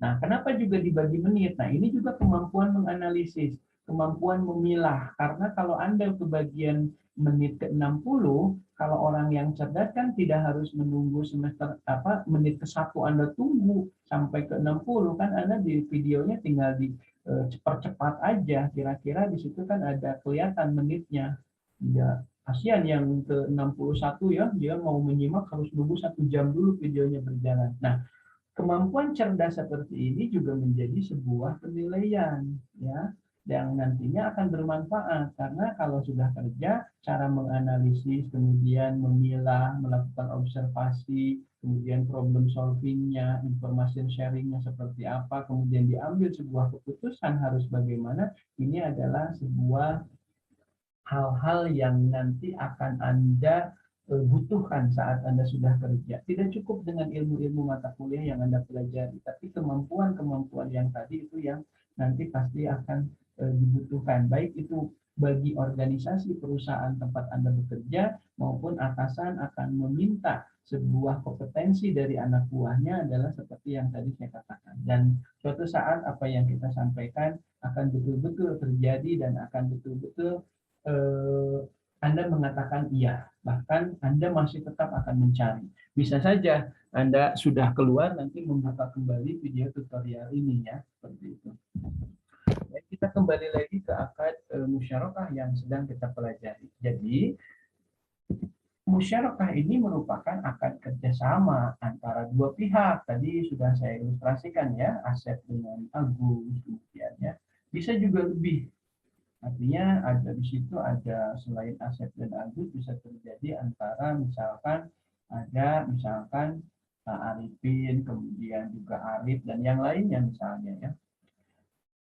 Nah, kenapa juga dibagi menit? Nah, ini juga kemampuan menganalisis, kemampuan memilah. Karena kalau Anda kebagian menit ke-60, kalau orang yang cerdas kan tidak harus menunggu semester menit ke-1 Anda tunggu sampai ke-60 kan Anda di videonya tinggal di cepat-cepat aja. Kira-kira di situ kan ada kelihatan menitnya. Ya, kasihan yang ke-61 ya, dia mau menyimak harus nunggu 1 jam dulu videonya berjalan. Nah, kemampuan cerdas seperti ini juga menjadi sebuah penilaian ya yang nantinya akan bermanfaat karena kalau sudah kerja cara menganalisis kemudian memilah melakukan observasi kemudian problem solvingnya information sharingnya seperti apa kemudian diambil sebuah keputusan harus bagaimana ini adalah sebuah hal-hal yang nanti akan Anda butuhkan saat Anda sudah kerja. Tidak cukup dengan ilmu-ilmu mata kuliah yang Anda pelajari, tapi kemampuan-kemampuan yang tadi itu yang nanti pasti akan dibutuhkan. Baik itu bagi organisasi perusahaan tempat Anda bekerja maupun atasan akan meminta sebuah kompetensi dari anak buahnya adalah seperti yang tadi saya katakan. Dan suatu saat apa yang kita sampaikan akan betul-betul terjadi dan akan betul-betul Anda mengatakan iya, bahkan Anda masih tetap akan mencari. Bisa saja Anda sudah keluar nanti membuka kembali video tutorial ini ya, seperti itu. Baik, kita kembali lagi ke akad musyarakah yang sedang kita pelajari. Jadi musyarakah ini merupakan akad kerjasama antara dua pihak. Tadi sudah saya ilustrasikan ya, Asep dengan Agus, kemudian ya. Bisa juga lebih. Artinya ada di situ ada selain Asep dan Agus bisa terjadi antara misalkan ada misalkan Arifin, kemudian juga Arif dan yang lainnya misalnya ya.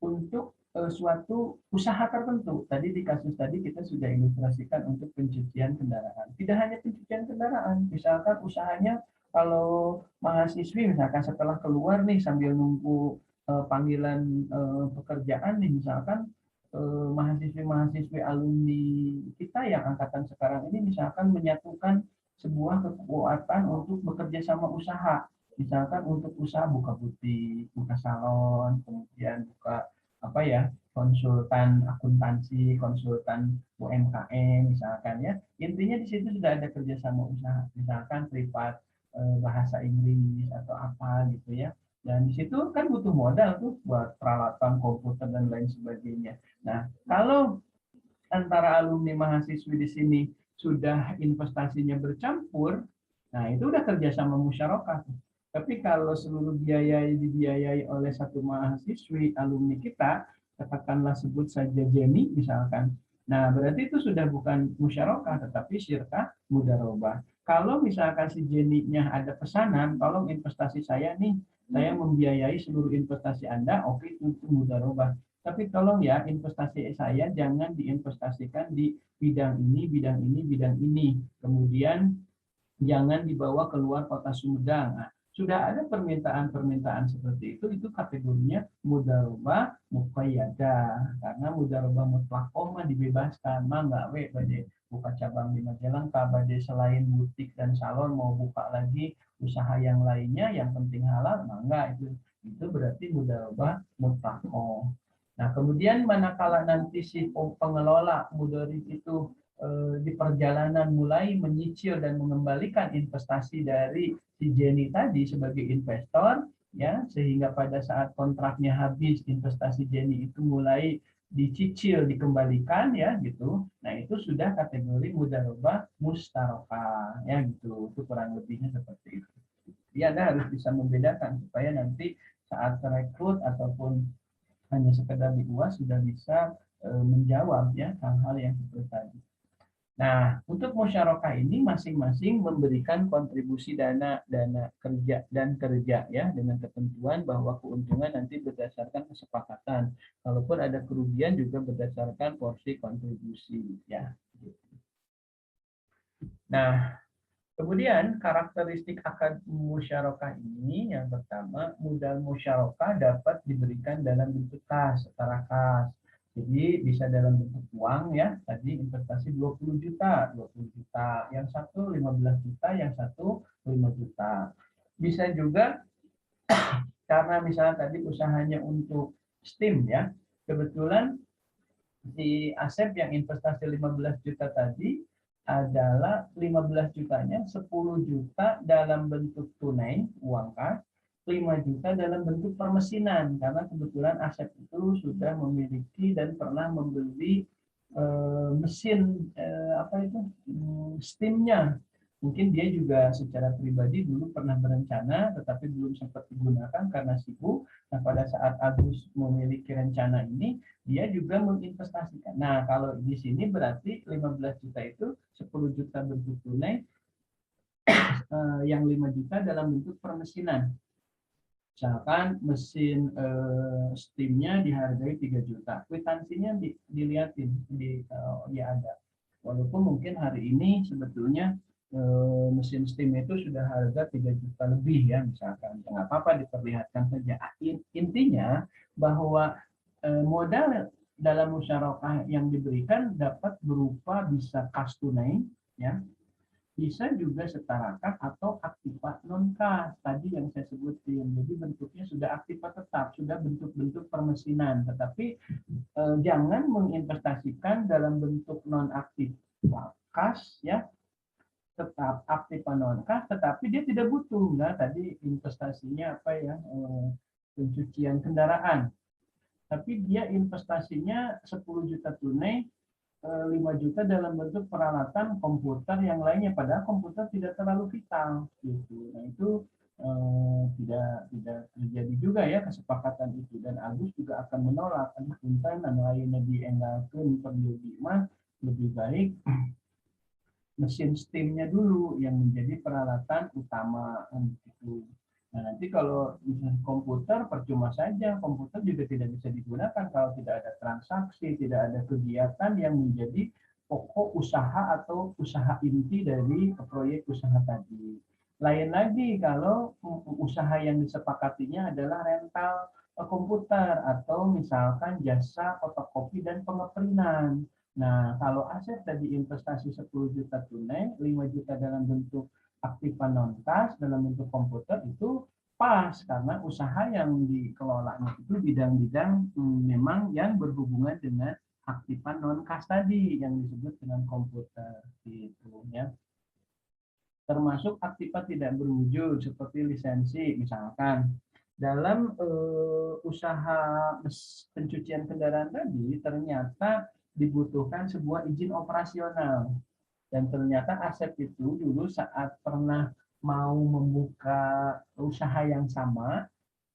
Untuk suatu usaha tertentu. Tadi di kasus tadi kita sudah ilustrasikan untuk pencucian kendaraan. Tidak hanya pencucian kendaraan, misalkan usahanya kalau mahasiswi misalkan setelah keluar nih sambil nunggu panggilan pekerjaan nih misalkan mahasiswi-mahasiswi alumni kita yang angkatan sekarang ini misalkan menyatukan sebuah kekuatan untuk bekerja sama usaha. Misalkan untuk usaha buka butik, buka salon, kemudian buka apa ya konsultan akuntansi, konsultan UMKM misalkan ya. Intinya di situ sudah ada kerjasama usaha, misalkan privat bahasa Inggris atau apa gitu ya. Dan di situ kan butuh modal tuh buat peralatan komputer dan lain sebagainya. Nah, kalau antara alumni mahasiswi di sini sudah investasinya bercampur, nah itu udah kerjasama musyarakah. Tapi kalau seluruh biaya dibiayai oleh satu mahasiswi alumni kita, katakanlah sebut saja Jenny misalkan, Nah, berarti itu sudah bukan musyarakah, tetapi syirkah mudharabah. Kalau misalkan si Jenny-nya ada pesanan, tolong investasi saya nih, saya membiayai seluruh investasi Anda, oke, itu mudharabah. Tapi tolong ya, investasi saya jangan diinvestasikan di bidang ini, bidang ini, bidang ini. Kemudian jangan dibawa keluar kota Sumedang. Nah, sudah ada permintaan-permintaan seperti itu kategorinya mudharabah muqayyadah. Karena mudharabah mutlaqah mah dibebaskan, mah nggak we bade buka cabang di Majalengka, bade selain butik dan salon mau buka lagi usaha yang lainnya yang penting halal, mah enggak itu berarti mudharabah mutlaqah. Nah, kemudian manakala nanti si pengelola mudharib itu di perjalanan mulai menyicil dan mengembalikan investasi dari si Jenny tadi sebagai investor, ya, sehingga pada saat kontraknya habis investasi Jenny itu mulai dicicil dikembalikan, ya gitu. Nah, itu sudah kategori mudharabah mustarokah, ya gitu. Itu kurang lebihnya seperti itu. Jadi Anda harus bisa membedakan supaya nanti saat rekrut ataupun hanya sekedar di UAS sudah bisa menjawab ya hal-hal yang seperti tadi. Nah, untuk musyarakah ini masing-masing memberikan kontribusi dana kerja dan kerja ya dengan ketentuan bahwa keuntungan nanti berdasarkan kesepakatan. Kalaupun ada kerugian juga berdasarkan porsi kontribusi ya. Nah, kemudian karakteristik akad musyarakah ini yang pertama, modal musyarakah dapat diberikan dalam bentuk kas, setara kas. Jadi bisa dalam bentuk uang ya, tadi investasi 20 juta, 20 juta, yang satu 15 juta, yang satu 5 juta. Bisa juga karena misalnya tadi usahanya untuk STEAM ya, kebetulan si Asep yang investasi 15 juta tadi adalah 15 jutanya 10 juta dalam bentuk tunai uang kas, 5 juta dalam bentuk permesinan karena kebetulan Asep itu sudah memiliki dan pernah membeli mesin apa itu steamnya. Mungkin dia juga secara pribadi dulu pernah berencana tetapi belum sempat digunakan karena sibuk. Nah, pada saat Agus memiliki rencana ini, dia juga menginvestasikan. Nah, kalau di sini berarti 15 juta itu 10 juta bentuk tunai, yang 5 juta dalam bentuk permesinan. Misalkan mesin steamnya dihargai 3 juta, kwitansinya dilihatin, dia ada. Walaupun mungkin hari ini sebetulnya mesin steam itu sudah harga 3 juta lebih ya misalkan. Nggak apa-apa diperlihatkan saja. Intinya bahwa modal dalam musyarakah yang diberikan dapat berupa bisa kas tunai, ya, bisa juga setara kas atau aktiva non kas tadi yang saya sebutin. Jadi bentuknya sudah aktiva tetap, sudah bentuk-bentuk permesinan, tetapi jangan menginvestasikan dalam bentuk non aktif kas ya, tetap aktif non kas, tetapi dia tidak butuh. Nah, tadi investasinya apa ya, pencucian kendaraan, tapi dia investasinya 10 juta tunai, 5 juta dalam bentuk peralatan komputer yang lainnya, padahal komputer tidak terlalu vital gitu. Nah, itu tidak terjadi juga ya kesepakatan itu, dan Agus juga akan menolak punten dan lainnya dienggalkan periode mah lebih baik mesin steamnya dulu yang menjadi peralatan utama gitu. Nah, nanti kalau misalnya komputer percuma saja, komputer juga tidak bisa digunakan kalau tidak ada transaksi, tidak ada kegiatan yang menjadi pokok usaha atau usaha inti dari proyek usaha tadi. Lain lagi kalau usaha yang disepakatinya adalah rental komputer atau misalkan jasa fotokopi dan pengeprintan. Nah, kalau aset tadi investasi 10 juta tunai, 5 juta dalam bentuk aktiva non kas dalam bentuk komputer itu pas karena usaha yang dikelolanya itu bidang-bidang memang yang berhubungan dengan aktiva non kas tadi yang disebut dengan komputer gitu ya. Termasuk aktiva tidak berwujud seperti lisensi misalkan. Dalam usaha pencucian kendaraan tadi ternyata dibutuhkan sebuah izin operasional. Dan ternyata Asep itu dulu saat pernah mau membuka usaha yang sama,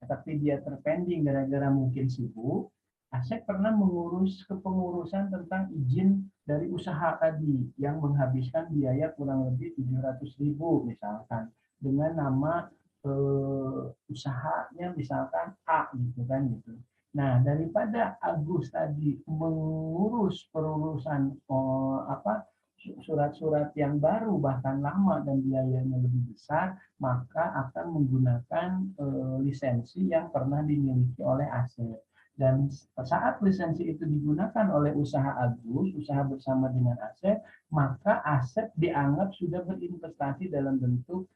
tapi dia terpending gara-gara mungkin sibuk, Asep pernah mengurus kepengurusan tentang izin dari usaha tadi yang menghabiskan biaya kurang lebih 700.000 misalkan dengan nama usahanya misalkan A gitu kan gitu. Nah, daripada Agus tadi mengurus perurusan surat-surat yang baru bahkan lama dan biayanya lebih besar, maka akan menggunakan lisensi yang pernah dimiliki oleh Asep. Dan saat lisensi itu digunakan oleh usaha Agus, usaha bersama dengan Asep, maka Asep dianggap sudah berinvestasi dalam bentuk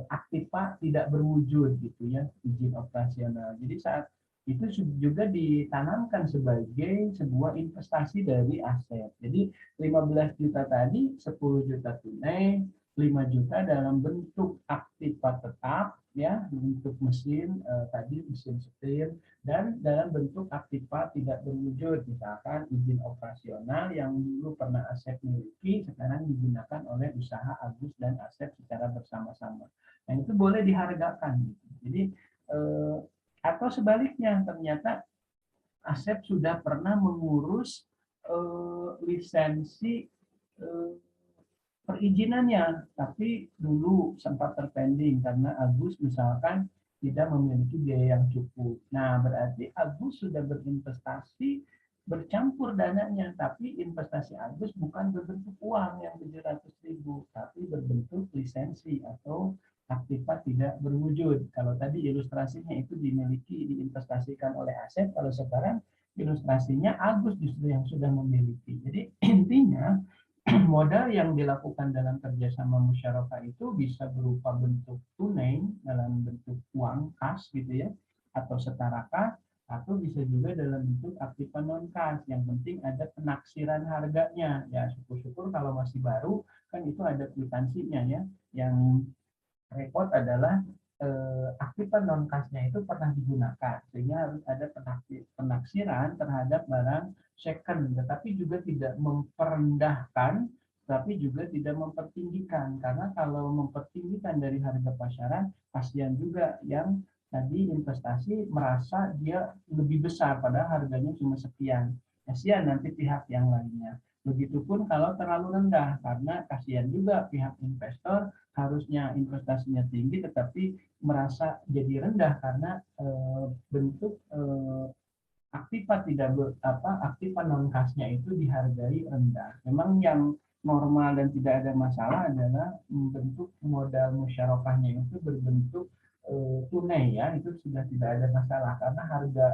aktiva tidak berwujud gitu ya, izin operasional. Jadi saat itu juga ditanamkan sebagai sebuah investasi dari Asep. Jadi 15 juta tadi, 10 juta tunai, 5 juta dalam bentuk aktiva tetap ya, bentuk mesin tadi mesin setir, dan dalam bentuk aktiva tidak berwujud, misalkan izin operasional yang dulu pernah Asep miliki sekarang digunakan oleh usaha Agus dan Asep secara bersama-sama. Nah, itu boleh dihargakan gitu. Jadi atau sebaliknya ternyata Asep sudah pernah mengurus lisensi perizinannya, tapi dulu sempat terpending karena Agus misalkan tidak memiliki biaya yang cukup. Nah, berarti Agus sudah berinvestasi bercampur dananya, tapi investasi Agus bukan berbentuk uang yang 700.000, tapi berbentuk lisensi atau aktiva tidak berwujud. Kalau tadi ilustrasinya itu dimiliki, diinvestasikan oleh Asep, kalau sekarang ilustrasinya Agus justru yang sudah memiliki. Jadi intinya modal yang dilakukan dalam kerjasama musyarakah itu bisa berupa bentuk tunai dalam bentuk uang kas gitu ya, atau setara kas, atau bisa juga dalam bentuk aktiva non kas. Yang penting ada penaksiran harganya ya, syukur-syukur kalau masih baru kan itu ada kwitansinya ya. Yang repot adalah aktiva non kasnya itu pernah digunakan, sehingga harus ada penaksiran terhadap barang second, tetapi juga tidak memperendahkan, tapi juga tidak mempertinggikan, karena kalau mempertinggikan dari harga pasaran, kasihan juga yang tadi investasi merasa dia lebih besar padahal harganya cuma sekian, kasihan nanti pihak yang lainnya. Begitupun kalau terlalu rendah, karena kasihan juga pihak investor harusnya investasinya tinggi tetapi merasa jadi rendah karena bentuk aktiva tidak aktiva non kasnya itu dihargai rendah. Memang yang normal dan tidak ada masalah adalah bentuk modal musyarakahnya itu berbentuk tunai ya, itu sudah tidak ada masalah karena harga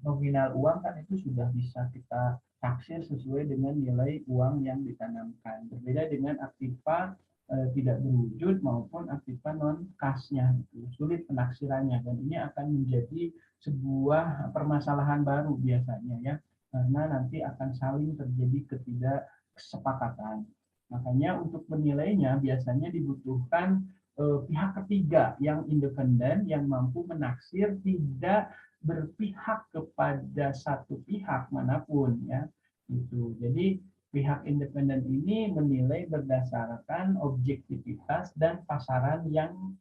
nominal uang kan itu sudah bisa kita taksir sesuai dengan nilai uang yang ditanamkan. Berbeda dengan aktiva tidak berwujud maupun aktiva non kasnya, itu sulit penaksirannya dan ini akan menjadi sebuah permasalahan baru biasanya ya, karena nanti akan saling terjadi ketidaksepakatan. Makanya untuk menilainya biasanya dibutuhkan pihak ketiga yang independen yang mampu menaksir, tidak berpihak kepada satu pihak manapun ya. Itu. Jadi pihak independen ini menilai berdasarkan objektivitas dan pasaran yang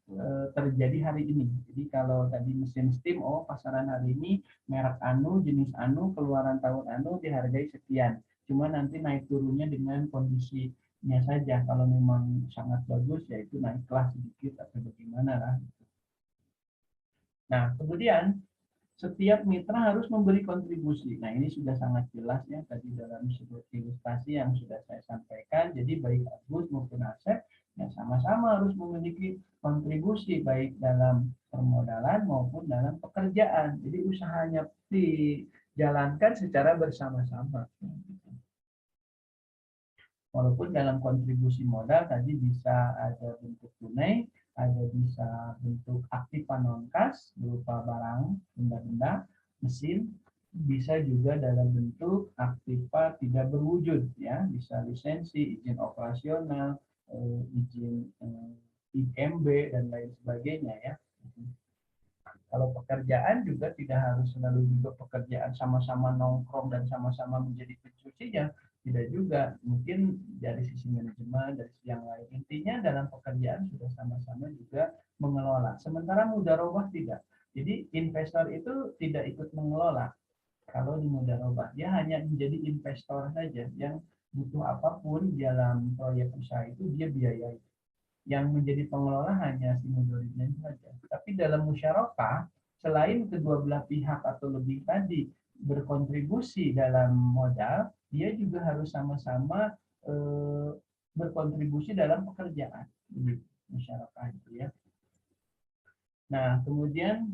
terjadi hari ini. Jadi kalau tadi mesin steam, oh pasaran hari ini merek anu, jenis anu, keluaran tahun anu dihargai sekian. Cuma nanti naik turunnya dengan kondisinya saja. Kalau memang sangat bagus, ya itu naiklah sedikit atau bagaimana lah. Nah, kemudian setiap mitra harus memberi kontribusi. Nah, ini sudah sangat jelas ya tadi dalam sebuah ilustrasi yang sudah saya sampaikan. Jadi baik Agus maupun Asep ya sama-sama harus memiliki kontribusi baik dalam permodalan maupun dalam pekerjaan. Jadi usahanya dijalankan secara bersama-sama. Walaupun dalam kontribusi modal tadi bisa ada bentuk tunai, ada bisa bentuk aktiva non kas berupa barang, benda-benda, mesin, bisa juga dalam bentuk aktiva tidak berwujud ya, bisa lisensi, izin operasional, izin IMB dan lain sebagainya ya. Kalau pekerjaan juga tidak harus selalu juga pekerjaan sama-sama nongkrong dan sama-sama menjadi pencuci ya, tidak juga, mungkin dari sisi manajemen, dari sisi yang lain. Intinya dalam pekerjaan sudah sama-sama juga mengelola. Sementara mudharabah tidak. Jadi investor itu tidak ikut mengelola, Kalau di mudharabah, dia hanya menjadi investor saja yang butuh apapun dalam proyek usaha itu dia biayai. Yang menjadi pengelola hanya si mudharibnya saja. Tapi dalam musyarakah, selain kedua belah pihak atau lebih tadi berkontribusi dalam modal, dia juga harus sama-sama berkontribusi dalam pekerjaan. Begitu, musyarakah itu ya. Nah, kemudian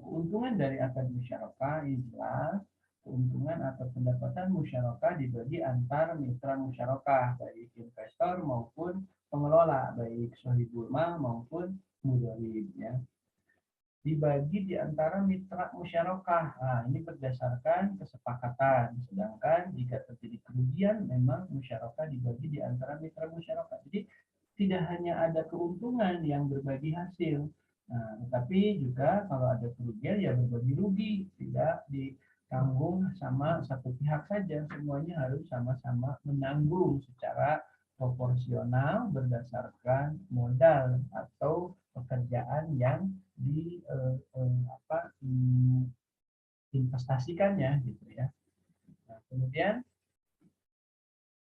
keuntungan dari akad musyarakah adalah keuntungan atau pendapatan musyarakah dibagi antar mitra musyarakah, baik investor maupun pengelola, baik sohibul mal maupun mudharib ya. Dibagi di antara mitra musyarakah. Nah, ini berdasarkan kesepakatan. Sedangkan jika terjadi kerugian, memang musyarakah dibagi di antara mitra musyarakah. Jadi tidak hanya ada keuntungan yang berbagi hasil, nah, tetapi juga kalau ada kerugian ya berbagi rugi, tidak ditanggung sama satu pihak saja, semuanya harus sama-sama menanggung secara proporsional berdasarkan modal atau pekerjaan yang diinvestasikannya gitu ya. Nah, kemudian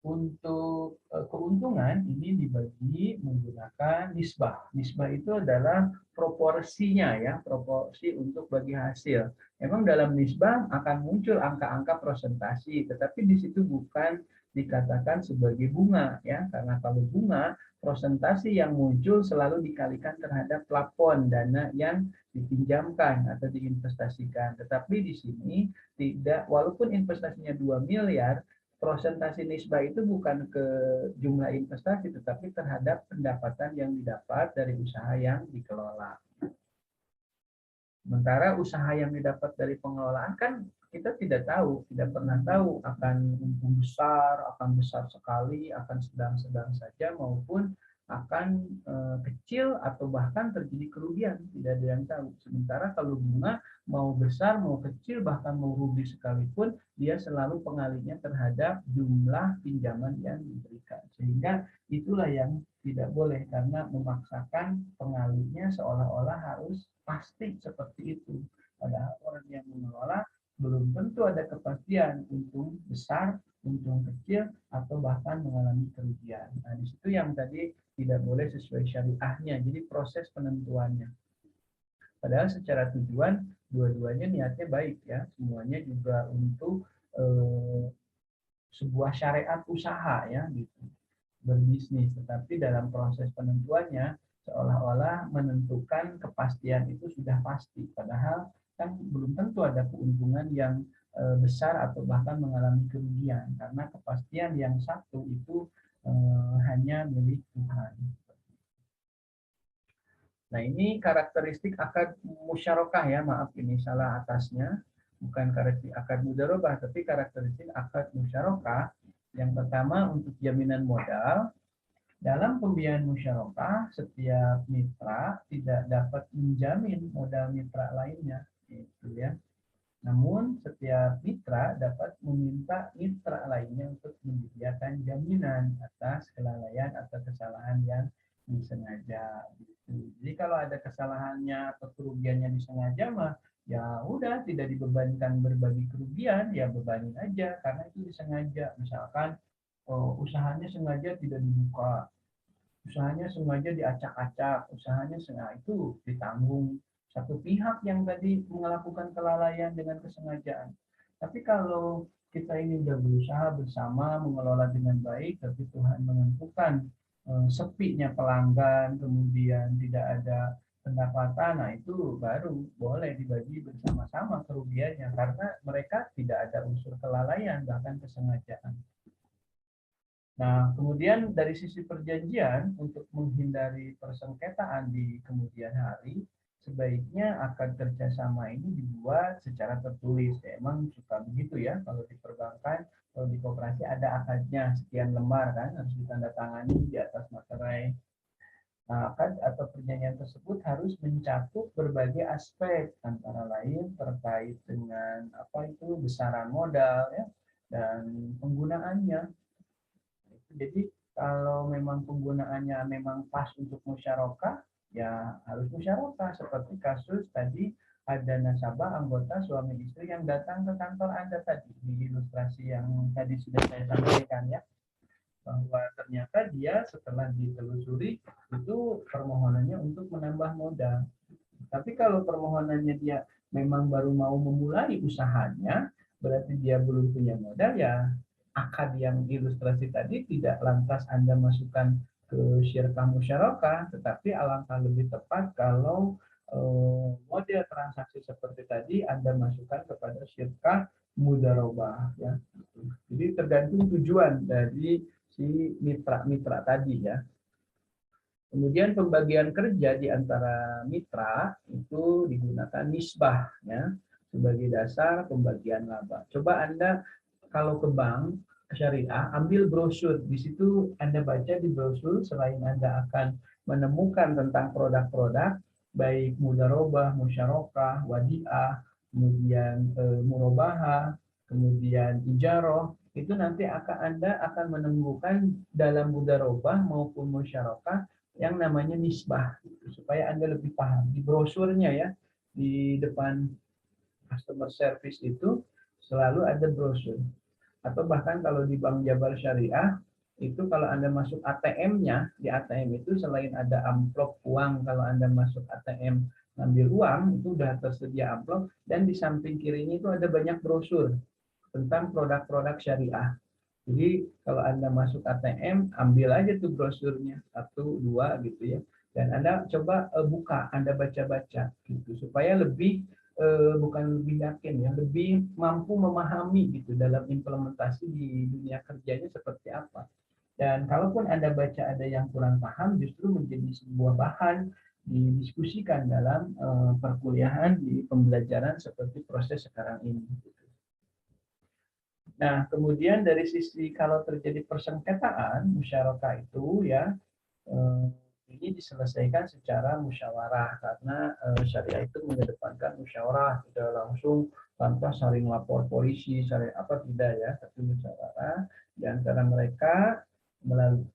untuk keuntungan ini dibagi menggunakan nisbah. Nisbah itu adalah proporsinya ya, proporsi untuk bagi hasil. Memang dalam nisbah akan muncul angka-angka prosentasi, tetapi di situ bukan dikatakan sebagai bunga ya, karena kalau bunga prosentasi yang muncul selalu dikalikan terhadap plafon dana yang dipinjamkan atau diinvestasikan. Tetapi di sini tidak, walaupun investasinya 2 miliar, prosentasi nisbah itu bukan ke jumlah investasi, tetapi terhadap pendapatan yang didapat dari usaha yang dikelola. Sementara usaha yang didapat dari pengelolaan kan kita tidak tahu, tidak pernah tahu akan untung besar, akan besar sekali, akan sedang-sedang saja, maupun akan kecil atau bahkan terjadi kerugian, tidak ada yang tahu. Sementara kalau bunga mau besar, mau kecil, bahkan mau rugi sekalipun, dia selalu pengalinya terhadap jumlah pinjaman yang diberikan. Sehingga itulah yang tidak boleh, karena memaksakan pengalinya seolah-olah harus pasti seperti itu. Padahal orang yang mengelola belum tentu ada kepastian untung besar, untung kecil, atau bahkan mengalami kerugian. Nah, di situ yang tadi tidak boleh sesuai syariahnya, jadi proses penentuannya. Padahal secara tujuan dua-duanya niatnya baik ya, semuanya juga untuk sebuah syariat usaha ya gitu, berbisnis, tetapi dalam proses penentuannya seolah-olah menentukan kepastian itu sudah pasti, padahal kan belum tentu ada keuntungan yang besar atau bahkan mengalami kerugian, karena kepastian yang satu itu hanya milik Tuhan. Nah, ini karakteristik akad musyarakah ya, maaf ini salah atasnya, bukan karakteristik akad mudharabah, tapi karakteristik akad musyarakah. Yang pertama untuk jaminan modal. Dalam pembiayaan musyarakah, setiap mitra tidak dapat menjamin modal mitra lainnya, gitu ya. Namun setiap mitra dapat meminta mitra lainnya untuk menyediakan jaminan atas kelalaian atau kesalahan yang disengaja. Gitu. Jadi kalau ada kesalahannya atau kerugiannya disengaja mah ya udah tidak dibebankan berbagi kerugian, ya bebanin aja karena itu disengaja. Misalkan usahanya sengaja tidak dibuka, usahanya sengaja diacak-acak, usahanya sengaja itu ditanggung satu pihak yang tadi melakukan kelalaian dengan kesengajaan. Tapi kalau kita ini sudah berusaha bersama mengelola dengan baik, tapi Tuhan menentukan sepinya pelanggan, kemudian tidak ada pendapatan, nah itu baru boleh dibagi bersama-sama kerugiannya karena mereka tidak ada unsur kelalaian bahkan kesengajaan. Nah, kemudian dari sisi perjanjian untuk menghindari persengketaan di kemudian hari, sebaiknya akad kerjasama ini dibuat secara tertulis. Ya, emang suka begitu ya, kalau di perbankan, kalau di koperasi ada akadnya sekian lembar kan, harus ditandatangani di atas materai. Nah, akad atau perjanjian tersebut harus mencakup berbagai aspek, antara lain terkait dengan apa itu besaran modal ya, dan penggunaannya. Jadi kalau memang penggunaannya memang pas untuk musyarakah, ya harus musyarakah seperti kasus tadi ada nasabah, anggota, suami istri yang datang ke kantor Anda tadi di ilustrasi yang tadi sudah saya sampaikan ya, bahwa ternyata dia setelah ditelusuri itu permohonannya untuk menambah modal. Tapi kalau permohonannya dia memang baru mau memulai usahanya, berarti dia belum punya modal, ya akad yang ilustrasi tadi tidak lantas Anda masukkan ke syirkah musyarakah, tetapi alangkah lebih tepat kalau model transaksi seperti tadi Anda masukkan kepada syirkah mudharabah ya. Jadi tergantung tujuan dari si mitra-mitra tadi ya. Kemudian pembagian kerja di antara mitra itu digunakan nisbah ya sebagai dasar pembagian laba. Coba Anda kalau ke bank syariah ambil brosur, di situ Anda baca di brosur, selain Anda akan menemukan tentang produk-produk baik mudharabah, musyarakah, wadiah, kemudian murabahah, kemudian ijarah, itu nanti Anda akan menemukan dalam mudharabah maupun musyarakah yang namanya nisbah, supaya Anda lebih paham. Di brosurnya ya, di depan customer service itu selalu ada brosur. Atau bahkan kalau di Bank Jabar Syariah, itu kalau Anda masuk ATM-nya, di ATM itu selain ada amplop uang, kalau Anda masuk ATM ngambil uang, itu udah tersedia amplop, dan di samping kirinya itu ada banyak brosur tentang produk-produk syariah. Jadi kalau Anda masuk ATM, ambil aja tuh brosurnya, 1, 2 gitu ya. Dan Anda coba buka, Anda baca-baca gitu, supaya lebih bukan lebih yakin ya, lebih mampu memahami gitu dalam implementasi di dunia kerjanya seperti apa. Dan kalaupun Anda baca ada yang kurang paham, justru menjadi sebuah bahan didiskusikan dalam perkuliahan di pembelajaran seperti proses sekarang ini. Nah, kemudian dari sisi kalau terjadi persengketaan musyarakah itu ya, ini diselesaikan secara musyawarah karena syariah itu mengedepankan musyawarah, tidak langsung tanpa saling lapor polisi, saling apa tidak ya, tapi musyawarah di antara mereka.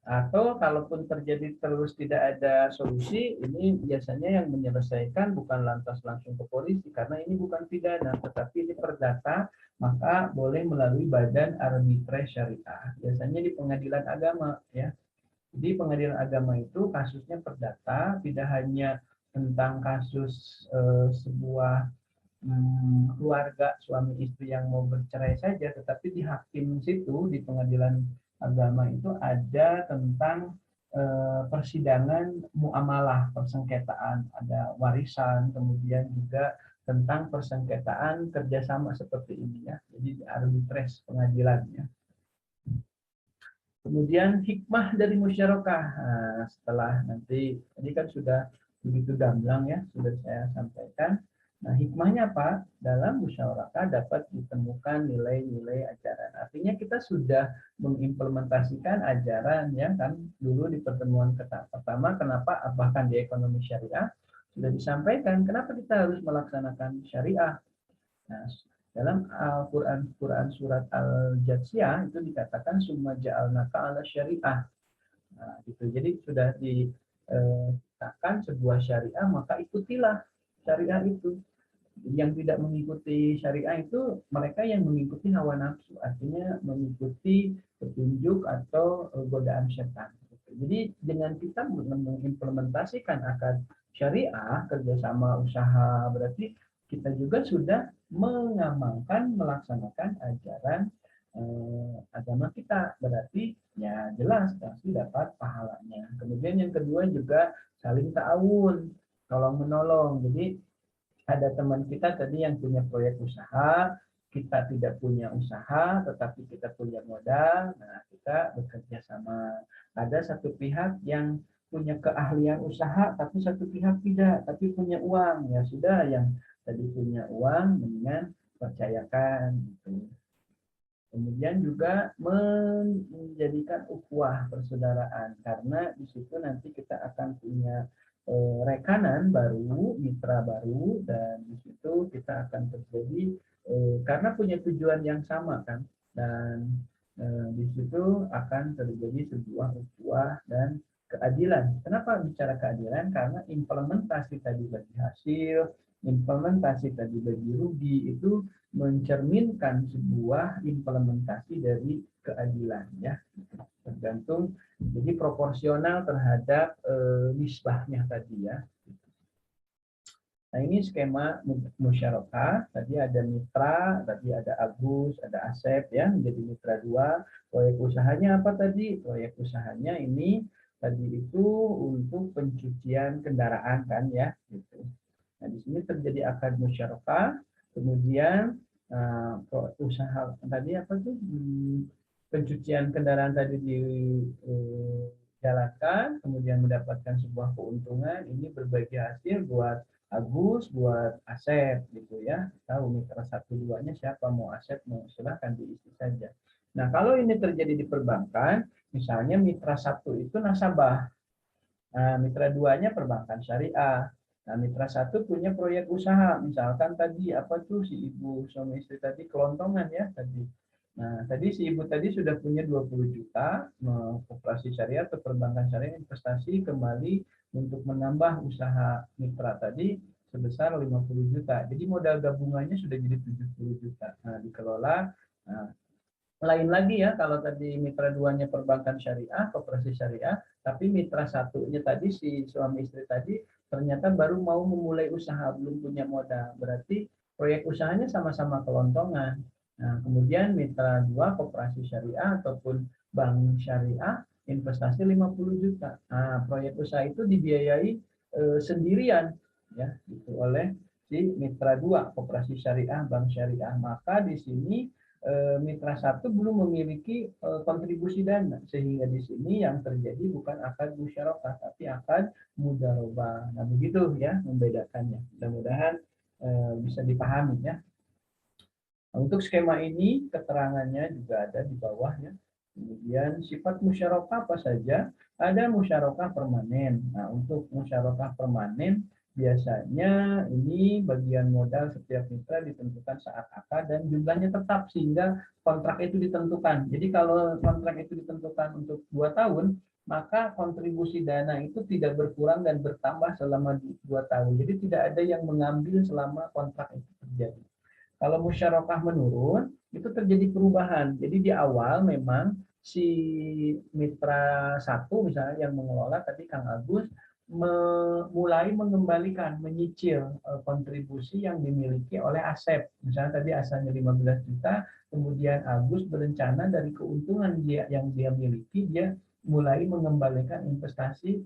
Atau kalaupun terjadi terus tidak ada solusi, ini biasanya yang menyelesaikan bukan lantas langsung ke polisi karena ini bukan pidana, tetapi ini perdata, maka boleh melalui badan arbitre syariah, biasanya di pengadilan agama ya. Jadi pengadilan agama itu kasusnya perdata, tidak hanya tentang kasus sebuah keluarga suami istri yang mau bercerai saja, tetapi di hakim situ di pengadilan agama itu ada tentang persidangan muamalah, persengketaan, ada warisan, kemudian juga tentang persengketaan kerjasama seperti ini ya. Jadi arbitres pengadilannya. Kemudian hikmah dari musyarakah. Nah, setelah nanti tadi kan sudah begitu gamblang ya, sudah saya sampaikan. Nah, hikmahnya apa? Dalam musyarakah dapat ditemukan nilai-nilai ajaran. Artinya kita sudah mengimplementasikan ajaran ya kan, dulu di pertemuan pertama kenapa bahkan di ekonomi syariah sudah disampaikan kenapa kita harus melaksanakan syariah. Nah, dalam Al-Quran surat Al-Jatsiyah itu dikatakan summa ja'alnaka ala syariah. Nah, gitu. Jadi sudah dikatakan sebuah syariah, maka ikutilah syariah itu. Yang tidak mengikuti syariah itu mereka yang mengikuti hawa nafsu, artinya mengikuti petunjuk atau godaan setan. Jadi dengan kita mengimplementasikan akad syariah, kerjasama usaha, berarti kita juga sudah mengamalkan, melaksanakan ajaran agama kita, berarti ya jelas pasti dapat pahalanya. Kemudian yang kedua juga saling ta'awun, tolong menolong. Jadi ada teman kita tadi yang punya proyek usaha, kita tidak punya usaha, tetapi kita punya modal, nah kita bekerja sama. Ada satu pihak yang punya keahlian usaha, tapi satu pihak tidak, tapi punya uang, ya sudah yang tadi punya uang, mendingan percayakan. Gitu. Kemudian juga menjadikan ukhuwah persaudaraan, karena di situ nanti kita akan punya rekanan baru, mitra baru, dan di situ kita akan terjadi karena punya tujuan yang sama kan, dan di situ akan terjadi sebuah ukhuwah dan keadilan. Kenapa bicara keadilan? Karena implementasi tadi bagi hasil, implementasi tadi bagi rugi itu mencerminkan sebuah implementasi dari keadilan ya, tergantung jadi proporsional terhadap nisbahnya tadi ya. Nah ini skema musyarakah, tadi ada mitra, tadi ada Agus, ada Asep ya, menjadi mitra 2. Proyek usahanya apa tadi? Proyek usahanya ini tadi itu untuk pencucian kendaraan kan ya, gitu. Nah di sini terjadi akad musyarakah, kemudian usaha tadi apa tuh? Pencucian kendaraan tadi dijalankan, kemudian mendapatkan sebuah keuntungan, ini berbagi hasil buat Agus, buat Asep gitu ya. Tahu mitra 1-2-nya siapa, mau Asep mau, silahkan diisi saja. Nah kalau ini terjadi di perbankan, misalnya mitra 1 itu nasabah, nah, mitra 2-nya perbankan syariah. Nah mitra 1 punya proyek usaha, misalkan tadi apa tuh si ibu suami istri tadi kelontongan ya tadi. Nah tadi si ibu tadi sudah punya 20 juta, koperasi syariah atau perbankan syariah investasi kembali untuk menambah usaha mitra tadi sebesar 50 juta. Jadi modal gabungannya sudah jadi 70 juta. Nah, dikelola. Nah, lain lagi ya kalau tadi mitra 2-nya perbankan syariah, koperasi syariah, tapi mitra 1-nya tadi si suami istri tadi ternyata baru mau memulai usaha, belum punya modal. Berarti proyek usahanya sama-sama kelontongan. Nah, kemudian mitra 2 koperasi syariah ataupun bank syariah investasi 50 juta. Nah, proyek usaha itu dibiayai sendirian ya gitu oleh si mitra 2 koperasi syariah, bank syariah. Maka di sini mitra 1 belum memiliki kontribusi dana, sehingga di sini yang terjadi bukan akad musyarakah tapi akad mudharabah. Nah begitu ya membedakannya. Mudah-mudahan bisa dipahami ya. Nah, untuk skema ini keterangannya juga ada di bawah ya. Kemudian sifat musyarakah apa saja? Ada musyarakah permanen. Nah, untuk musyarakah permanen biasanya ini bagian modal setiap mitra ditentukan saat akad dan jumlahnya tetap sehingga kontrak itu ditentukan. Jadi kalau kontrak itu ditentukan untuk 2 tahun, maka kontribusi dana itu tidak berkurang dan bertambah selama 2 tahun. Jadi tidak ada yang mengambil selama kontrak itu terjadi. Kalau musyarakah menurun, itu terjadi perubahan. Jadi di awal memang si mitra 1 misalnya yang mengelola tadi Kang Agus mulai mengembalikan, menyicil kontribusi yang dimiliki oleh Asep. Misalnya tadi asalnya 15 juta, kemudian Agus berencana dari keuntungan yang dia miliki, dia mulai mengembalikan investasi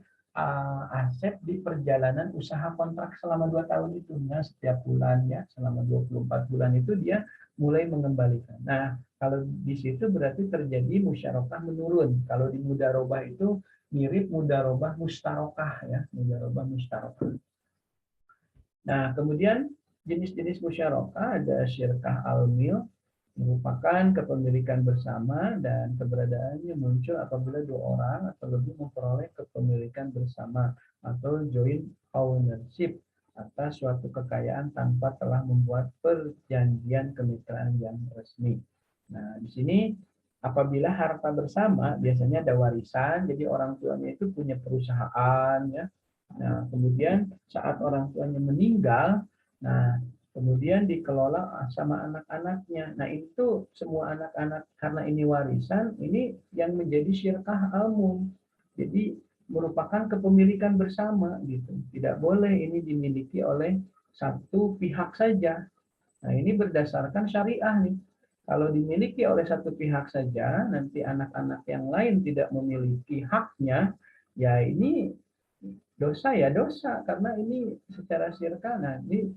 Asep di perjalanan usaha kontrak selama 2 tahun itu. Nah, setiap bulan ya, selama 24 bulan itu dia mulai mengembalikan. Nah, kalau di situ berarti terjadi musyarakah menurun. Kalau di mudharabah itu mirip mudharabah mustarokah ya, mudharabah mustarokah. Nah, kemudian jenis-jenis musyarakah ada syirkah al-mil, merupakan kepemilikan bersama dan keberadaannya muncul apabila 2 orang atau lebih memperoleh kepemilikan bersama atau joint ownership atas suatu kekayaan tanpa telah membuat perjanjian kemitraan yang resmi. Nah, di sini apabila harta bersama biasanya ada warisan, jadi orang tuanya itu punya perusahaan ya. Nah, kemudian saat orang tuanya meninggal, nah kemudian dikelola sama anak-anaknya. Nah itu semua anak-anak karena ini warisan, ini yang menjadi syirkah al-mum. Jadi merupakan kepemilikan bersama gitu. Tidak boleh ini dimiliki oleh satu pihak saja. Nah ini berdasarkan syariah nih. Kalau dimiliki oleh satu pihak saja, nanti anak-anak yang lain tidak memiliki haknya, ya ini dosa ya dosa karena ini secara syirkah. Nah ini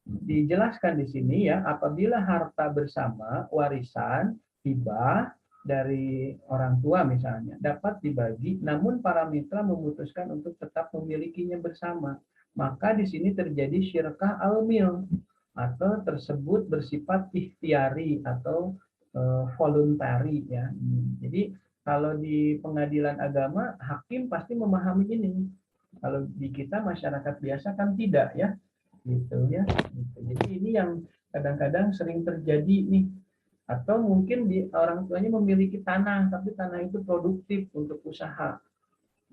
dijelaskan di sini ya, apabila harta bersama, warisan, hibah dari orang tua misalnya, dapat dibagi, namun para mitra memutuskan untuk tetap memilikinya bersama. Maka di sini terjadi syirkah al-mil, atau tersebut bersifat ikhtiari atau voluntari ya. Jadi kalau di pengadilan agama, hakim pasti memahami ini. Kalau di kita masyarakat biasa kan tidak ya gitu ya. Jadi ini yang kadang-kadang sering terjadi nih. Atau mungkin di orang tuanya memiliki tanah, tapi tanah itu produktif untuk usaha.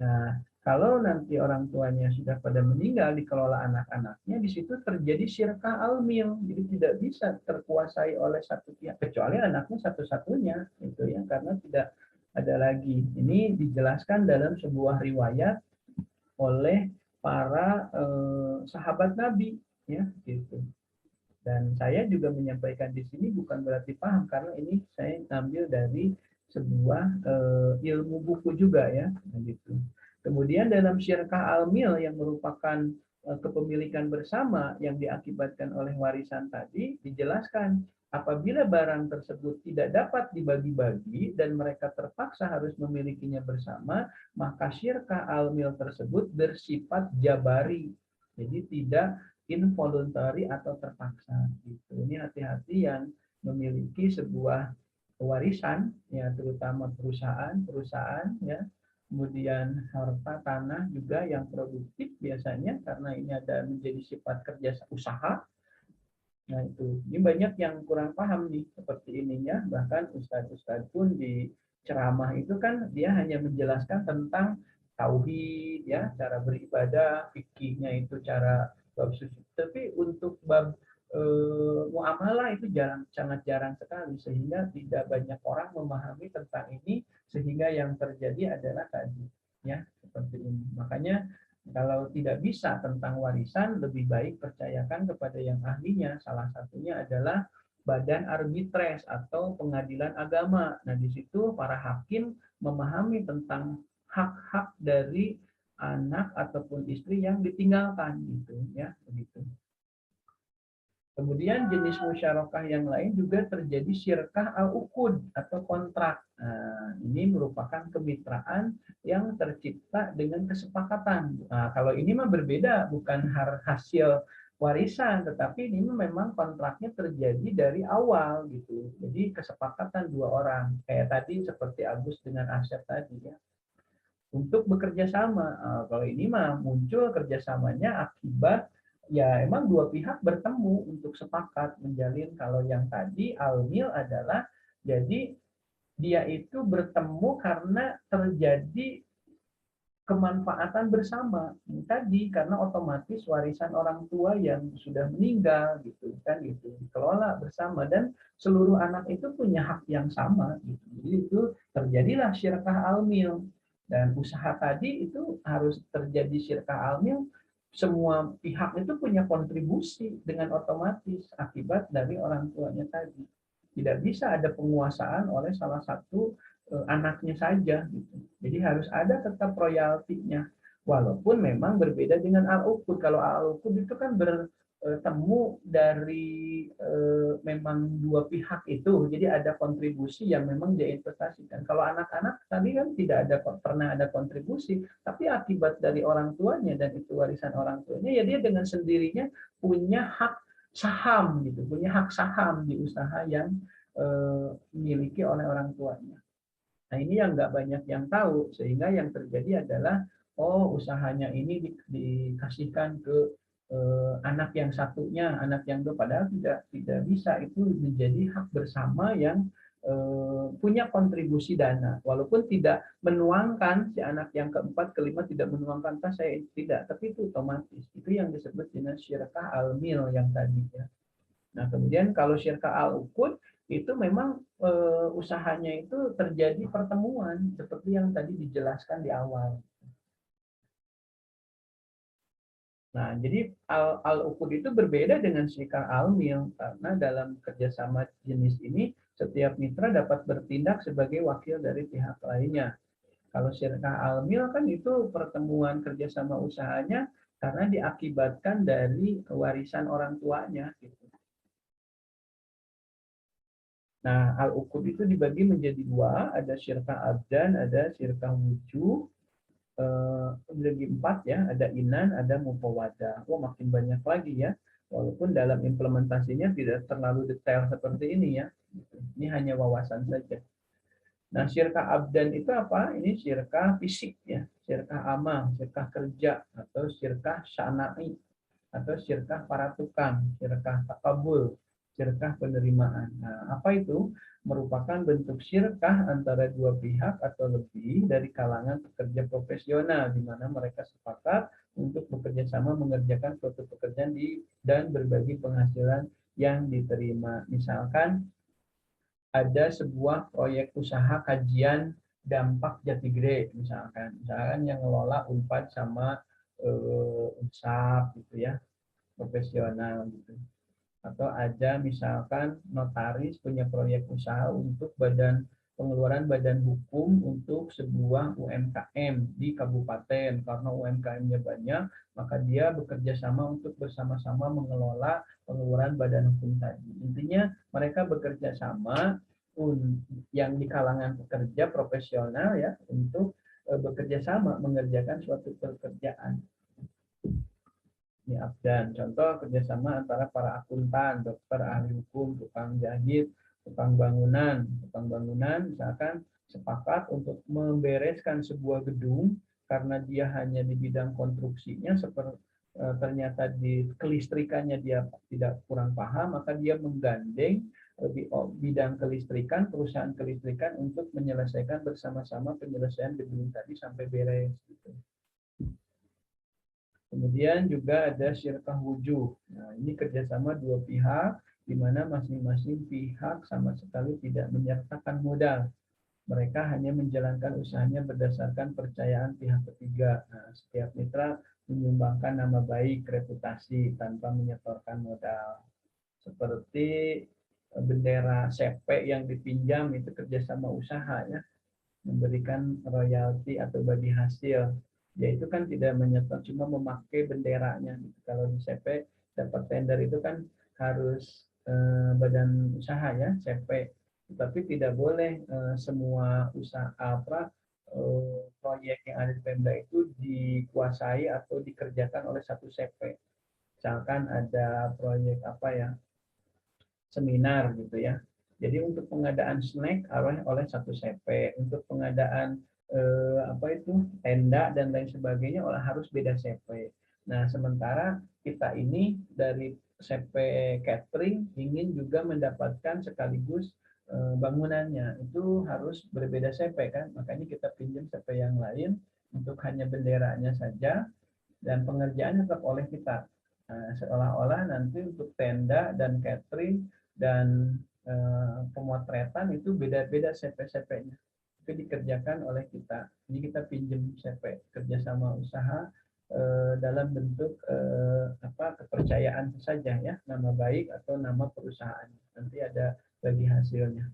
Nah, Kalau nanti orang tuanya sudah pada meninggal, dikelola anak-anaknya, di situ terjadi syirkah almil, jadi tidak bisa terkuasai oleh satu pihak, kecuali anaknya satu-satunya, itu ya, karena tidak ada lagi. Ini dijelaskan dalam sebuah riwayat oleh para sahabat Nabi, ya, gitu. Dan saya juga menyampaikan di sini bukan berarti paham, karena ini saya ambil dari sebuah ilmu buku juga, ya, gitu. Kemudian dalam syirkah almil yang merupakan kepemilikan bersama yang diakibatkan oleh warisan tadi, dijelaskan apabila barang tersebut tidak dapat dibagi-bagi dan mereka terpaksa harus memilikinya bersama, maka syirkah almil tersebut bersifat jabari. Jadi tidak involuntary atau terpaksa. Gitu. Ini hati-hati yang memiliki sebuah warisan, ya, terutama perusahaan, ya, kemudian harta tanah juga yang produktif biasanya, karena ini ada menjadi sifat kerja usaha. Nah, itu ini banyak yang kurang paham nih seperti ininya, bahkan ustadz-ustadz pun di ceramah itu kan dia hanya menjelaskan tentang tauhid, ya, cara beribadah, fikihnya itu cara bab suci, tapi untuk bab muamalah itu sangat jarang sekali, sehingga tidak banyak orang memahami tentang ini, sehingga yang terjadi adalah tadi, ya, seperti ini. Makanya kalau tidak bisa tentang warisan, lebih baik percayakan kepada yang ahlinya. Salah satunya adalah badan arbitres atau pengadilan agama. Nah, di situ para hakim memahami tentang hak-hak dari anak ataupun istri yang ditinggalkan, gitu, ya, begitu. Kemudian jenis musyarakah yang lain juga terjadi syirkah al-uqud atau kontrak. Nah, ini merupakan kemitraan yang tercipta dengan kesepakatan. Nah, kalau ini mah berbeda, bukan hasil warisan, tetapi ini memang kontraknya terjadi dari awal, gitu. Jadi kesepakatan dua orang, kayak tadi seperti Agus dengan Asep tadi, ya, untuk bekerja sama. Kalau ini mah muncul kerjasamanya akibat, ya, emang dua pihak bertemu untuk sepakat menjalin. Kalau yang tadi almil adalah, jadi dia itu bertemu karena terjadi kemanfaatan bersama tadi, karena otomatis warisan orang tua yang sudah meninggal, gitu kan, gitu, dikelola bersama dan seluruh anak itu punya hak yang sama, gitu. Jadi itu terjadilah syirkah almil. Dan usaha tadi itu harus terjadi syirkah almil, semua pihak itu punya kontribusi dengan otomatis akibat dari orang tuanya tadi. Tidak bisa ada penguasaan oleh salah satu anaknya saja, gitu. Jadi harus ada tetap royaltinya. Walaupun memang berbeda dengan al-uqud. Kalau al-uqud itu kan bertemu dari memang dua pihak itu. Jadi ada kontribusi yang memang diinvestasikan. Kalau anak-anak tadi kan tidak ada, pernah ada kontribusi, tapi akibat dari orang tuanya dan itu warisan orang tuanya, ya dia dengan sendirinya punya hak saham, gitu, punya hak saham di usaha yang dimiliki oleh orang tuanya. Nah, ini yang nggak banyak yang tahu, sehingga yang terjadi adalah, oh, usahanya ini dikasihkan ke anak yang satunya, anak yang dua, padahal tidak bisa, itu menjadi hak bersama yang punya kontribusi dana, walaupun tidak menuangkan, si anak yang keempat, kelima tidak menuangkan, saya tidak, tapi itu otomatis, itu yang disebut dengan syirkah al-mil yang tadi, ya. Nah, kemudian kalau syirkah al-uqud itu memang usahanya itu terjadi pertemuan seperti yang tadi dijelaskan di awal. Nah, jadi al-uqud itu berbeda dengan syirkah al-mil, karena dalam kerjasama jenis ini setiap mitra dapat bertindak sebagai wakil dari pihak lainnya. Kalau syirkah al-mil kan itu pertemuan kerjasama usahanya karena diakibatkan dari warisan orang tuanya, gitu. Nah, al-uqud itu dibagi menjadi dua, ada syirkah abdan, ada syirkah wujud, menjadi empat, ya, ada inan, ada mufawadah. Oh, makin banyak lagi, ya. Walaupun dalam implementasinya tidak terlalu detail seperti ini, ya. Ini hanya wawasan saja. Nah, syirkah abdan itu apa? Ini syirkah fisik, ya, syirkah amal, syirkah kerja, atau syirkah syana'i, atau syirkah para tukang, syirkah takabul. syirkah penerimaan. Nah, apa itu? Merupakan bentuk syirkah antara dua pihak atau lebih dari kalangan pekerja profesional, di mana mereka sepakat untuk bekerja sama mengerjakan suatu pekerjaan dan berbagi penghasilan yang diterima. Misalkan ada sebuah proyek usaha kajian dampak Jati Gede, misalkan yang ngelola Unpad sama Unsap gitu ya, profesional gitu. Atau ada misalkan notaris punya proyek usaha untuk pengeluaran badan hukum untuk sebuah UMKM di kabupaten. Karena UMKM-nya banyak, maka dia bekerja sama untuk bersama-sama mengelola pengeluaran badan hukum tadi. Intinya mereka bekerja sama yang di kalangan pekerja profesional ya untuk bekerja sama mengerjakan suatu pekerjaan. Ini abdan. Contoh kerjasama antara para akuntan, dokter, ahli hukum, tukang jahit, tukang bangunan misalkan sepakat untuk membereskan sebuah gedung karena dia hanya di bidang konstruksinya, ternyata di kelistrikannya dia tidak kurang paham, maka dia menggandeng di bidang kelistrikan, perusahaan kelistrikan untuk menyelesaikan bersama-sama penyelesaian gedung tadi sampai beres. Gitu. Kemudian juga ada syirkah wujuh. Nah, ini kerjasama dua pihak, di mana masing-masing pihak sama sekali tidak menyertakan modal. Mereka hanya menjalankan usahanya berdasarkan percayaan pihak ketiga. Nah, setiap mitra menyumbangkan nama baik, reputasi, tanpa menyetorkan modal. Seperti bendera CP yang dipinjam, itu kerjasama usaha ya, memberikan royalti atau bagi hasil. Ya itu kan tidak menyetor, cuma memakai benderanya. Kalau di CP dapat tender itu kan harus badan usaha ya CP, tapi tidak boleh semua usaha proyek yang ada di Pemda itu dikuasai atau dikerjakan oleh satu CP. Misalkan ada proyek apa ya, seminar gitu ya. Jadi untuk pengadaan snack oleh satu CP, untuk pengadaan tenda dan lain sebagainya harus beda CP. Nah, sementara kita ini dari CP catering ingin juga mendapatkan sekaligus bangunannya, itu harus berbeda CP kan, makanya kita pinjam CP yang lain untuk hanya benderanya saja dan pengerjaan tetap oleh kita. Nah, seolah-olah nanti untuk tenda dan catering dan pemotretan itu beda-beda CP-CP-nya. Itu dikerjakan oleh kita. Jadi kita pinjam CP, kerjasama usaha dalam bentuk kepercayaan saja ya, nama baik atau nama perusahaan. Nanti ada bagi hasilnya.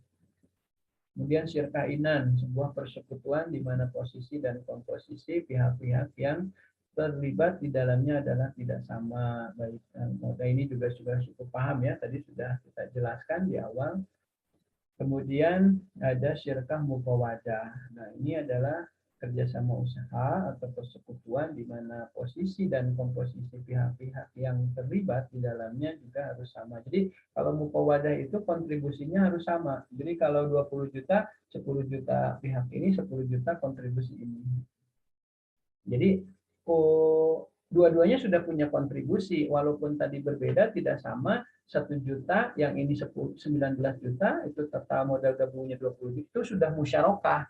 Kemudian syirkah inan, sebuah persekutuan di mana posisi dan komposisi pihak-pihak yang terlibat di dalamnya adalah tidak sama. Baik, maka ini juga sudah cukup paham ya, tadi sudah kita jelaskan di awal. Kemudian ada syirkah mufawadah. Nah, ini adalah kerjasama usaha atau persekutuan di mana posisi dan komposisi pihak-pihak yang terlibat di dalamnya juga harus sama. Jadi kalau mufawadah itu kontribusinya harus sama. Jadi kalau 20 juta, 10 juta pihak ini, 10 juta kontribusi ini. Jadi dua-duanya sudah punya kontribusi, walaupun tadi berbeda tidak sama. 1 juta, yang ini 19 juta, itu total modal gabungnya 20 juta, itu sudah musyarakah.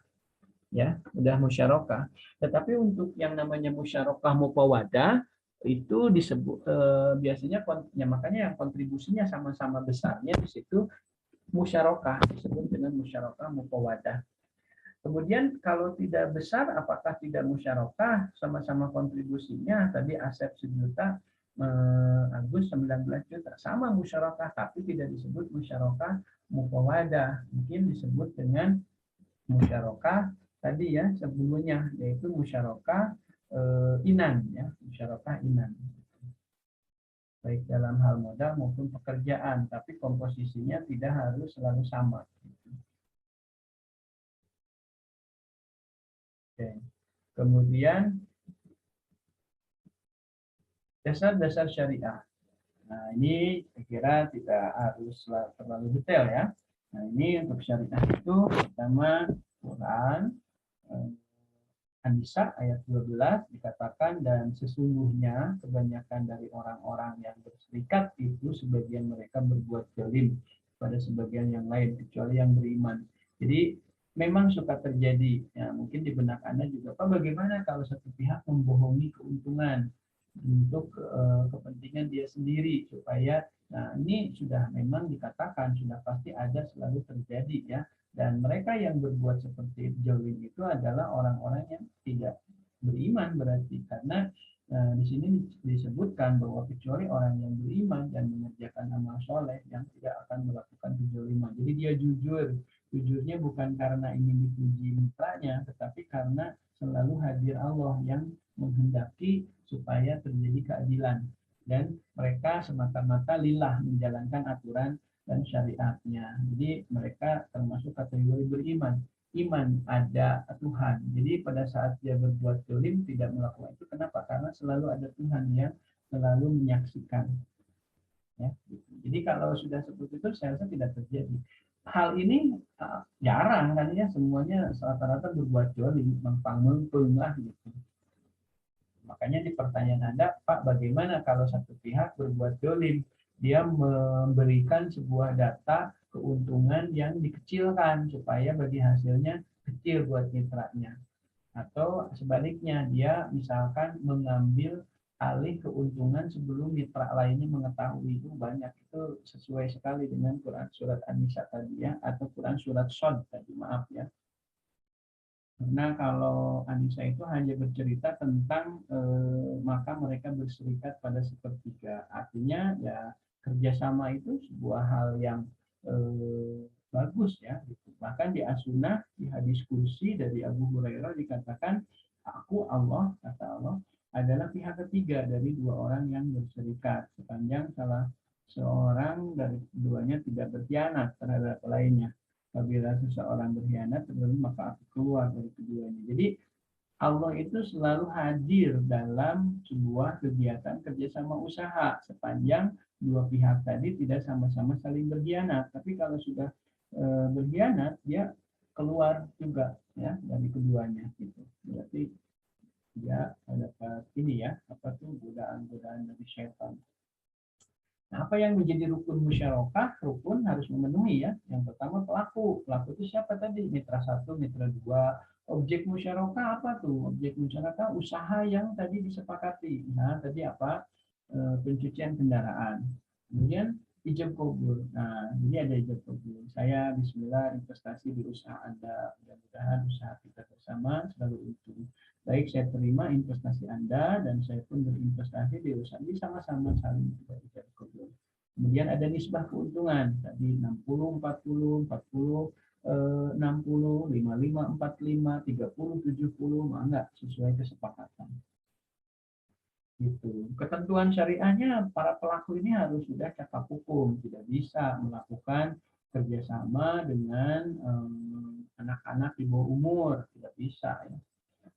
Ya, sudah musyarakah. Tetapi untuk yang namanya musyarakah mufawadah itu disebut biasanya ya, makanya yang kontribusinya sama-sama besarnya di situ musyarakah, disebut dengan musyarakah mufawadah. Kemudian kalau tidak besar, apakah tidak musyarakah, sama-sama kontribusinya, tadi Asep 1 juta, Agus 19 juta, sama musyarakah, tapi tidak disebut musyarakah mufawadah, mungkin disebut dengan musyarakah tadi ya sebelumnya, yaitu musyarakah inan ya, musyarakah inan. Baik dalam hal modal maupun pekerjaan, tapi komposisinya tidak harus selalu sama. Oke. Kemudian dasar-dasar syariah. Nah, ini saya kira tidak harus terlalu detail ya. Nah, ini untuk syariah itu pertama Quran, An-Nisa ayat 12 dikatakan, dan sesungguhnya kebanyakan dari orang-orang yang berserikat itu sebagian mereka berbuat zalim pada sebagian yang lain kecuali yang beriman. Jadi memang suka terjadi, ya, mungkin di benak Anda juga, Pak, bagaimana kalau satu pihak membohongi keuntungan untuk kepentingan dia sendiri supaya, nah ini sudah memang dikatakan sudah pasti ada, selalu terjadi ya. Dan mereka yang berbuat seperti zalim itu adalah orang-orang yang tidak beriman berarti, karena di sini disebutkan bahwa kecuali orang yang beriman dan mengerjakan amal soleh yang tidak akan melakukan kezaliman. Jadi dia jujur, jujurnya bukan karena ingin dipuji mitranya, tetapi karena selalu hadir Allah yang menghendaki supaya terjadi keadilan, dan mereka semata-mata lillah menjalankan aturan dan syariatnya. Jadi mereka termasuk kategori beriman. Iman ada Tuhan. Jadi pada saat dia berbuat zalim tidak melakukan itu. Kenapa? Karena selalu ada Tuhan yang selalu menyaksikan. Ya. Jadi kalau sudah seperti itu, saya rasa tidak terjadi. Hal ini jarang kan ya, semuanya rata-rata berbuat zalim, mempang-mempeng lah gitu. Makanya di pertanyaan Anda, Pak, bagaimana kalau satu pihak berbuat zalim? Dia memberikan sebuah data keuntungan yang dikecilkan supaya bagi hasilnya kecil buat mitranya. Atau sebaliknya, dia misalkan mengambil alih keuntungan sebelum mitra lainnya mengetahui. Itu banyak, itu sesuai sekali dengan Quran surat An-Nisa tadi ya, atau Quran surat Shad tadi, maaf ya. Karena kalau Anissa itu hanya bercerita tentang maka mereka berserikat pada sepertiga. Artinya ya kerjasama itu sebuah hal yang bagus ya. Gitu. Bahkan di As-Sunnah, di hadis kursi dari Abu Hurairah dikatakan, aku Allah, kata Allah, adalah pihak ketiga dari dua orang yang berserikat. Sepanjang salah seorang dari keduanya tidak berkhianat terhadap lainnya. Apabila seseorang berkhianat, maka aku keluar dari keduanya. Jadi Allah itu selalu hadir dalam sebuah kegiatan kerjasama usaha sepanjang dua pihak tadi tidak sama-sama saling berkhianat. Tapi kalau sudah berkhianat, dia keluar juga ya dari keduanya. Gitu. Berarti dia dapat ini ya, apa tuh, godaan-godaan dari syaitan. Nah, apa yang menjadi rukun musyarakah? Rukun harus memenuhi ya. Yang pertama pelaku. Pelaku itu siapa tadi? Mitra satu, mitra dua. Objek musyarakah apa tuh? Objek musyarakah usaha yang tadi disepakati. Nah, tadi apa? Pencucian kendaraan. Kemudian ijab kabul. Nah, jadi ada ijab kabul. Saya bismillah investasi di usaha Anda. Mudah-mudahan usaha kita bersama selalu untung. Baik, saya terima investasi Anda dan saya pun berinvestasi di usaha ini, sama-sama saling ijab kabul. Kemudian ada nisbah keuntungan tadi 60 40 40 60 55 45 30 70, enggak sesuai kesepakatan. Gitu. Ketentuan syariahnya para pelaku ini harus sudah cakap hukum, tidak bisa melakukan kerjasama dengan anak-anak di bawah umur, tidak bisa ya.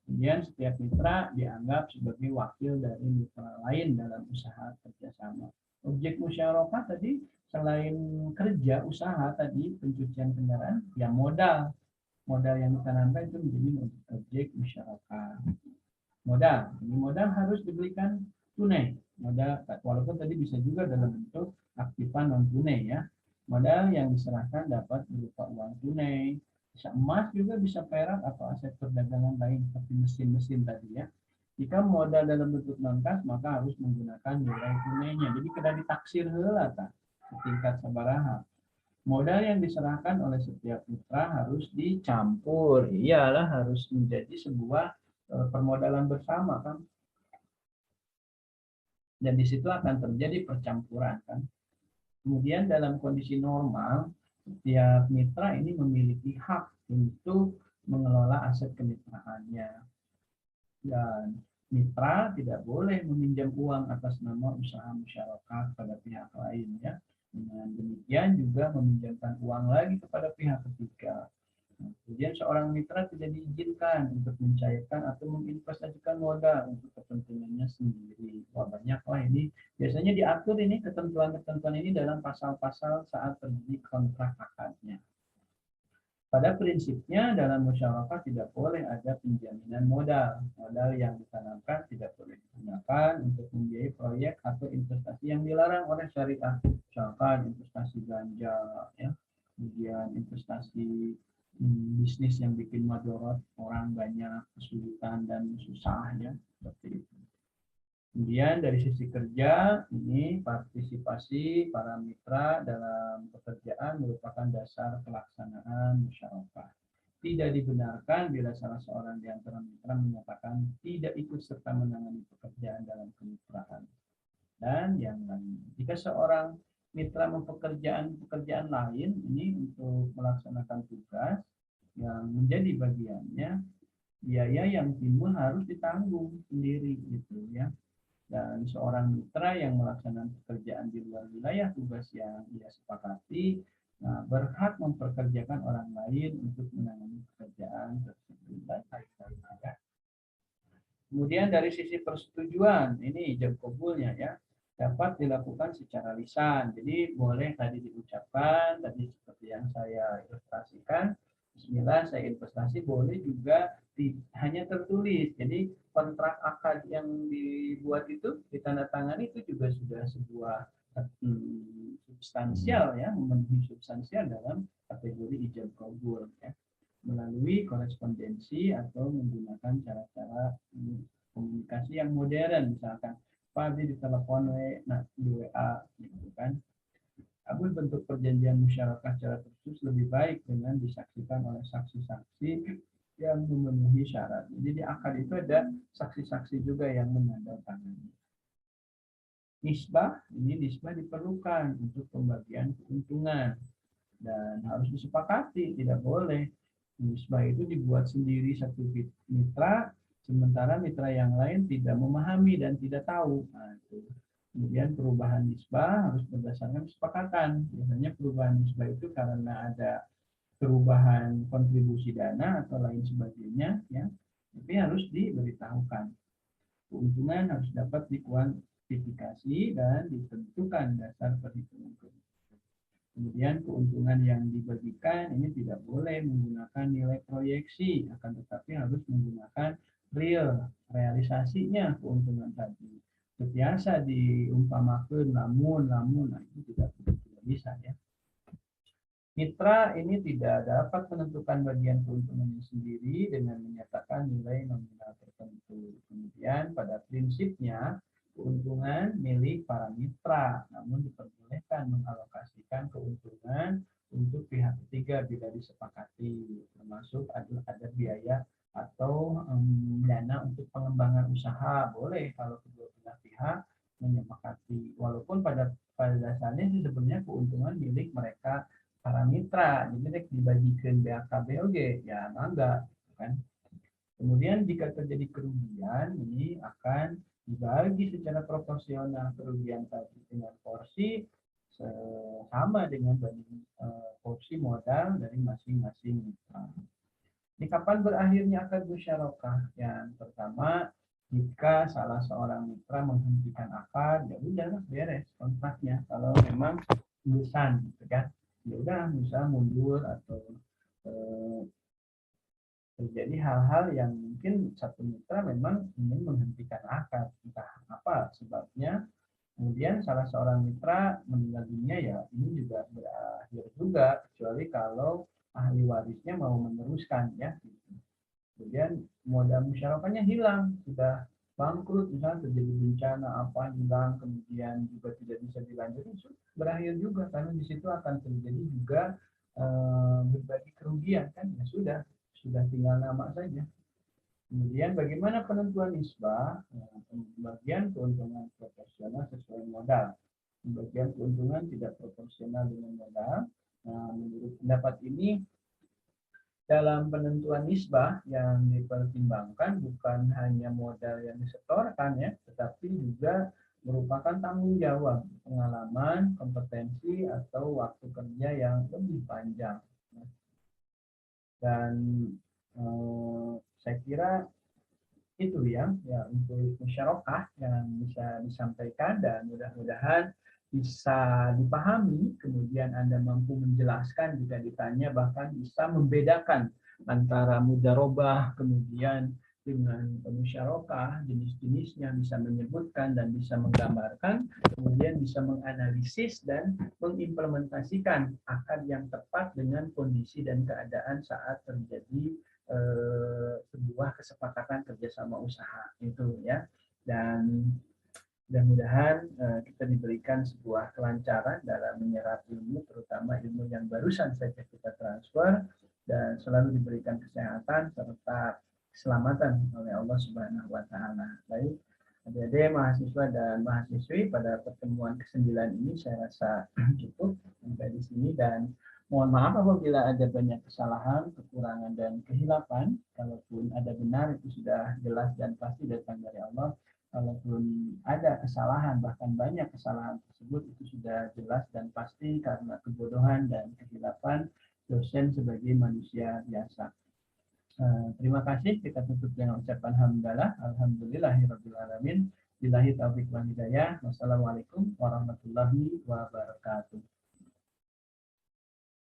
Kemudian setiap mitra dianggap sebagai wakil dari mitra lain dalam usaha kerjasama. Objek musyarakah tadi selain kerja usaha tadi pencucian kendaraan, ya modal. Modal yang ditanamkan itu menjadi objek musyarakah. Modal, ini modal harus diberikan tunai. Modal, walaupun tadi bisa juga dalam bentuk aktifan non tunai ya. Modal yang diserahkan dapat berupa uang tunai, bisa emas, juga bisa perak atau aset perdagangan lain seperti mesin-mesin tadi ya. Jika modal dalam bentuk non-kas, maka harus menggunakan nilai tunainya. Jadi kena ditaksir heula tah setingkat sabaraha. Modal yang diserahkan oleh setiap mitra harus dicampur. Iyalah, harus menjadi sebuah permodalan bersama kan. Dan di situ akan terjadi percampuran kan. Kemudian dalam kondisi normal, setiap mitra ini memiliki hak untuk mengelola aset kemitraannya. Dan mitra tidak boleh meminjam uang atas nama usaha musyarakah pada pihak lain ya. Dengan demikian juga meminjamkan uang lagi kepada pihak ketiga. Nah, kemudian seorang mitra tidak diizinkan untuk mencairkan atau menginvestasikan modal untuk kepentingannya sendiri. Wah, banyak lah ini. Biasanya diatur ini ketentuan-ketentuan ini dalam pasal-pasal saat terjadi kontrak akadnya. Pada prinsipnya dalam musyawarah tidak boleh ada penjaminan modal. Modal yang ditanamkan tidak boleh digunakan untuk membiayai proyek atau investasi yang dilarang oleh syariah. Misalkan investasi ganja, ya, kemudian investasi bisnis yang bikin madorot orang banyak kesulitan dan susah, ya, seperti itu. Kemudian dari sisi kerja, ini partisipasi para mitra dalam pekerjaan merupakan dasar pelaksanaan musyawarah. Tidak dibenarkan bila salah seorang di antara mitra menyatakan tidak ikut serta menangani pekerjaan dalam kemitraan. Dan yang lain, jika seorang mitra pekerjaan lain ini untuk melaksanakan tugas yang menjadi bagiannya, biaya yang timbul harus ditanggung sendiri, gitu ya. Dan seorang mitra yang melaksanakan pekerjaan di luar wilayah tugas yang ia sepakati, nah, berhak memperkerjakan orang lain untuk menangani pekerjaan tersebut. Kemudian dari sisi persetujuan, ini ijab kabulnya, ya, dapat dilakukan secara lisan. Jadi boleh tadi diucapkan, tadi seperti yang saya ilustrasikan, Bismillah saya investasi, boleh juga hanya tertulis. Jadi kontrak akad yang dibuat itu, ditandatangani itu juga sudah sebuah substansial, ya, memenuhi substansial dalam kategori ijab kabul, ya, melalui korespondensi atau menggunakan cara-cara komunikasi yang modern, misalkan Pak di telepon, nah di WA, gitu kan. Namun bentuk perjanjian musyarakah secara tertulis lebih baik dengan disaksikan oleh saksi-saksi yang memenuhi syarat. Jadi di akad itu ada saksi-saksi juga yang menandatangani. Nisbah, ini nisbah diperlukan untuk pembagian keuntungan dan harus disepakati, tidak boleh nisbah itu dibuat sendiri satu mitra, sementara mitra yang lain tidak memahami dan tidak tahu. Nah, itu. Kemudian perubahan nisbah harus berdasarkan kesepakatan. Biasanya perubahan nisbah itu karena ada perubahan kontribusi dana atau lain sebagainya, ya, tapi harus diberitahukan. Keuntungan harus dapat dikuantifikasi dan ditentukan dasar perhitungan keuntungan. Kemudian keuntungan yang dibagikan ini tidak boleh menggunakan nilai proyeksi, akan tetapi harus menggunakan realisasinya keuntungan tadi. Biasa diumpamakan lamun, nah itu tidak bisa, ya. Mitra ini tidak dapat menentukan bagian keuntungannya sendiri dengan menyatakan nilai nominal tertentu. Kemudian pada prinsipnya keuntungan milik para mitra, namun diperbolehkan mengalokasikan keuntungan untuk pihak ketiga bila disepakati, termasuk ada biaya atau dana untuk pengembangan usaha, boleh kalau kedua belah pihak menyepakati. Walaupun pada dasarnya sih sebenarnya keuntungan milik mereka para mitra, jadi dibagikan BAKBOG, ya enggak, kan? Kemudian jika terjadi kerugian, ini akan dibagi secara proporsional kerugian tadi dengan porsi sama dengan porsi modal dari masing-masing mitra. Ini kapan berakhirnya akad musyarakah? Yang pertama, jika salah seorang mitra menghentikan akad, ya udah beres kontraknya. Kalau memang lulusan, gitu kan, ya udah bisa mundur atau terjadi hal-hal yang mungkin satu mitra memang ingin menghentikan akad, entah apa sebabnya. Kemudian salah seorang mitra meninggal dunia, ya ini juga berakhir juga, kecuali kalau ahli warisnya mau meneruskan, ya. Kemudian modal musyarakahnya hilang, sudah bangkrut, misalnya terjadi bencana apa, hilang, kemudian juga tidak bisa dilanjutkan, berakhir juga, karena di situ akan terjadi juga berbagi kerugian, kan, ya sudah tinggal nama saja. Kemudian bagaimana penentuan nisbah? Pembagian keuntungan proporsional sesuai modal. Pembagian keuntungan tidak proporsional dengan modal. Nah, menurut pendapat ini, dalam penentuan nisbah yang dipertimbangkan bukan hanya modal yang disetorkan, ya, tetapi juga merupakan tanggung jawab, pengalaman, kompetensi, atau waktu kerja yang lebih panjang. Dan saya kira itu, ya untuk musyarakah yang bisa disampaikan, dan mudah-mudahan bisa dipahami, kemudian Anda mampu menjelaskan jika ditanya, bahkan bisa membedakan antara mudharabah kemudian dengan musyarakah, jenis-jenisnya bisa menyebutkan dan bisa menggambarkan, kemudian bisa menganalisis dan mengimplementasikan akad yang tepat dengan kondisi dan keadaan saat terjadi sebuah kesepakatan kerjasama usaha itu ya. Dan mudah-mudahan kita diberikan sebuah kelancaran dalam menyerap ilmu, terutama ilmu yang barusan saja kita transfer, dan selalu diberikan kesehatan serta keselamatan oleh Allah Subhanahu wa taala. Baik, adik-adik mahasiswa dan mahasiswi, pada pertemuan ke-9 ini saya rasa cukup sampai di sini, dan mohon maaf apabila ada banyak kesalahan, kekurangan dan kehilapan. Kalaupun ada benar, itu sudah jelas dan pasti datang dari Allah. Kalaupun ada kesalahan, bahkan banyak kesalahan tersebut, itu sudah jelas dan pasti karena kebodohan dan kehilapan dosen sebagai manusia biasa. Terima kasih. Kita tutup dengan ucapan hamdalah. Alhamdulillahirabbil alamin. Billahi taufiq wal hidayah. Wassalamualaikum warahmatullahi wabarakatuh.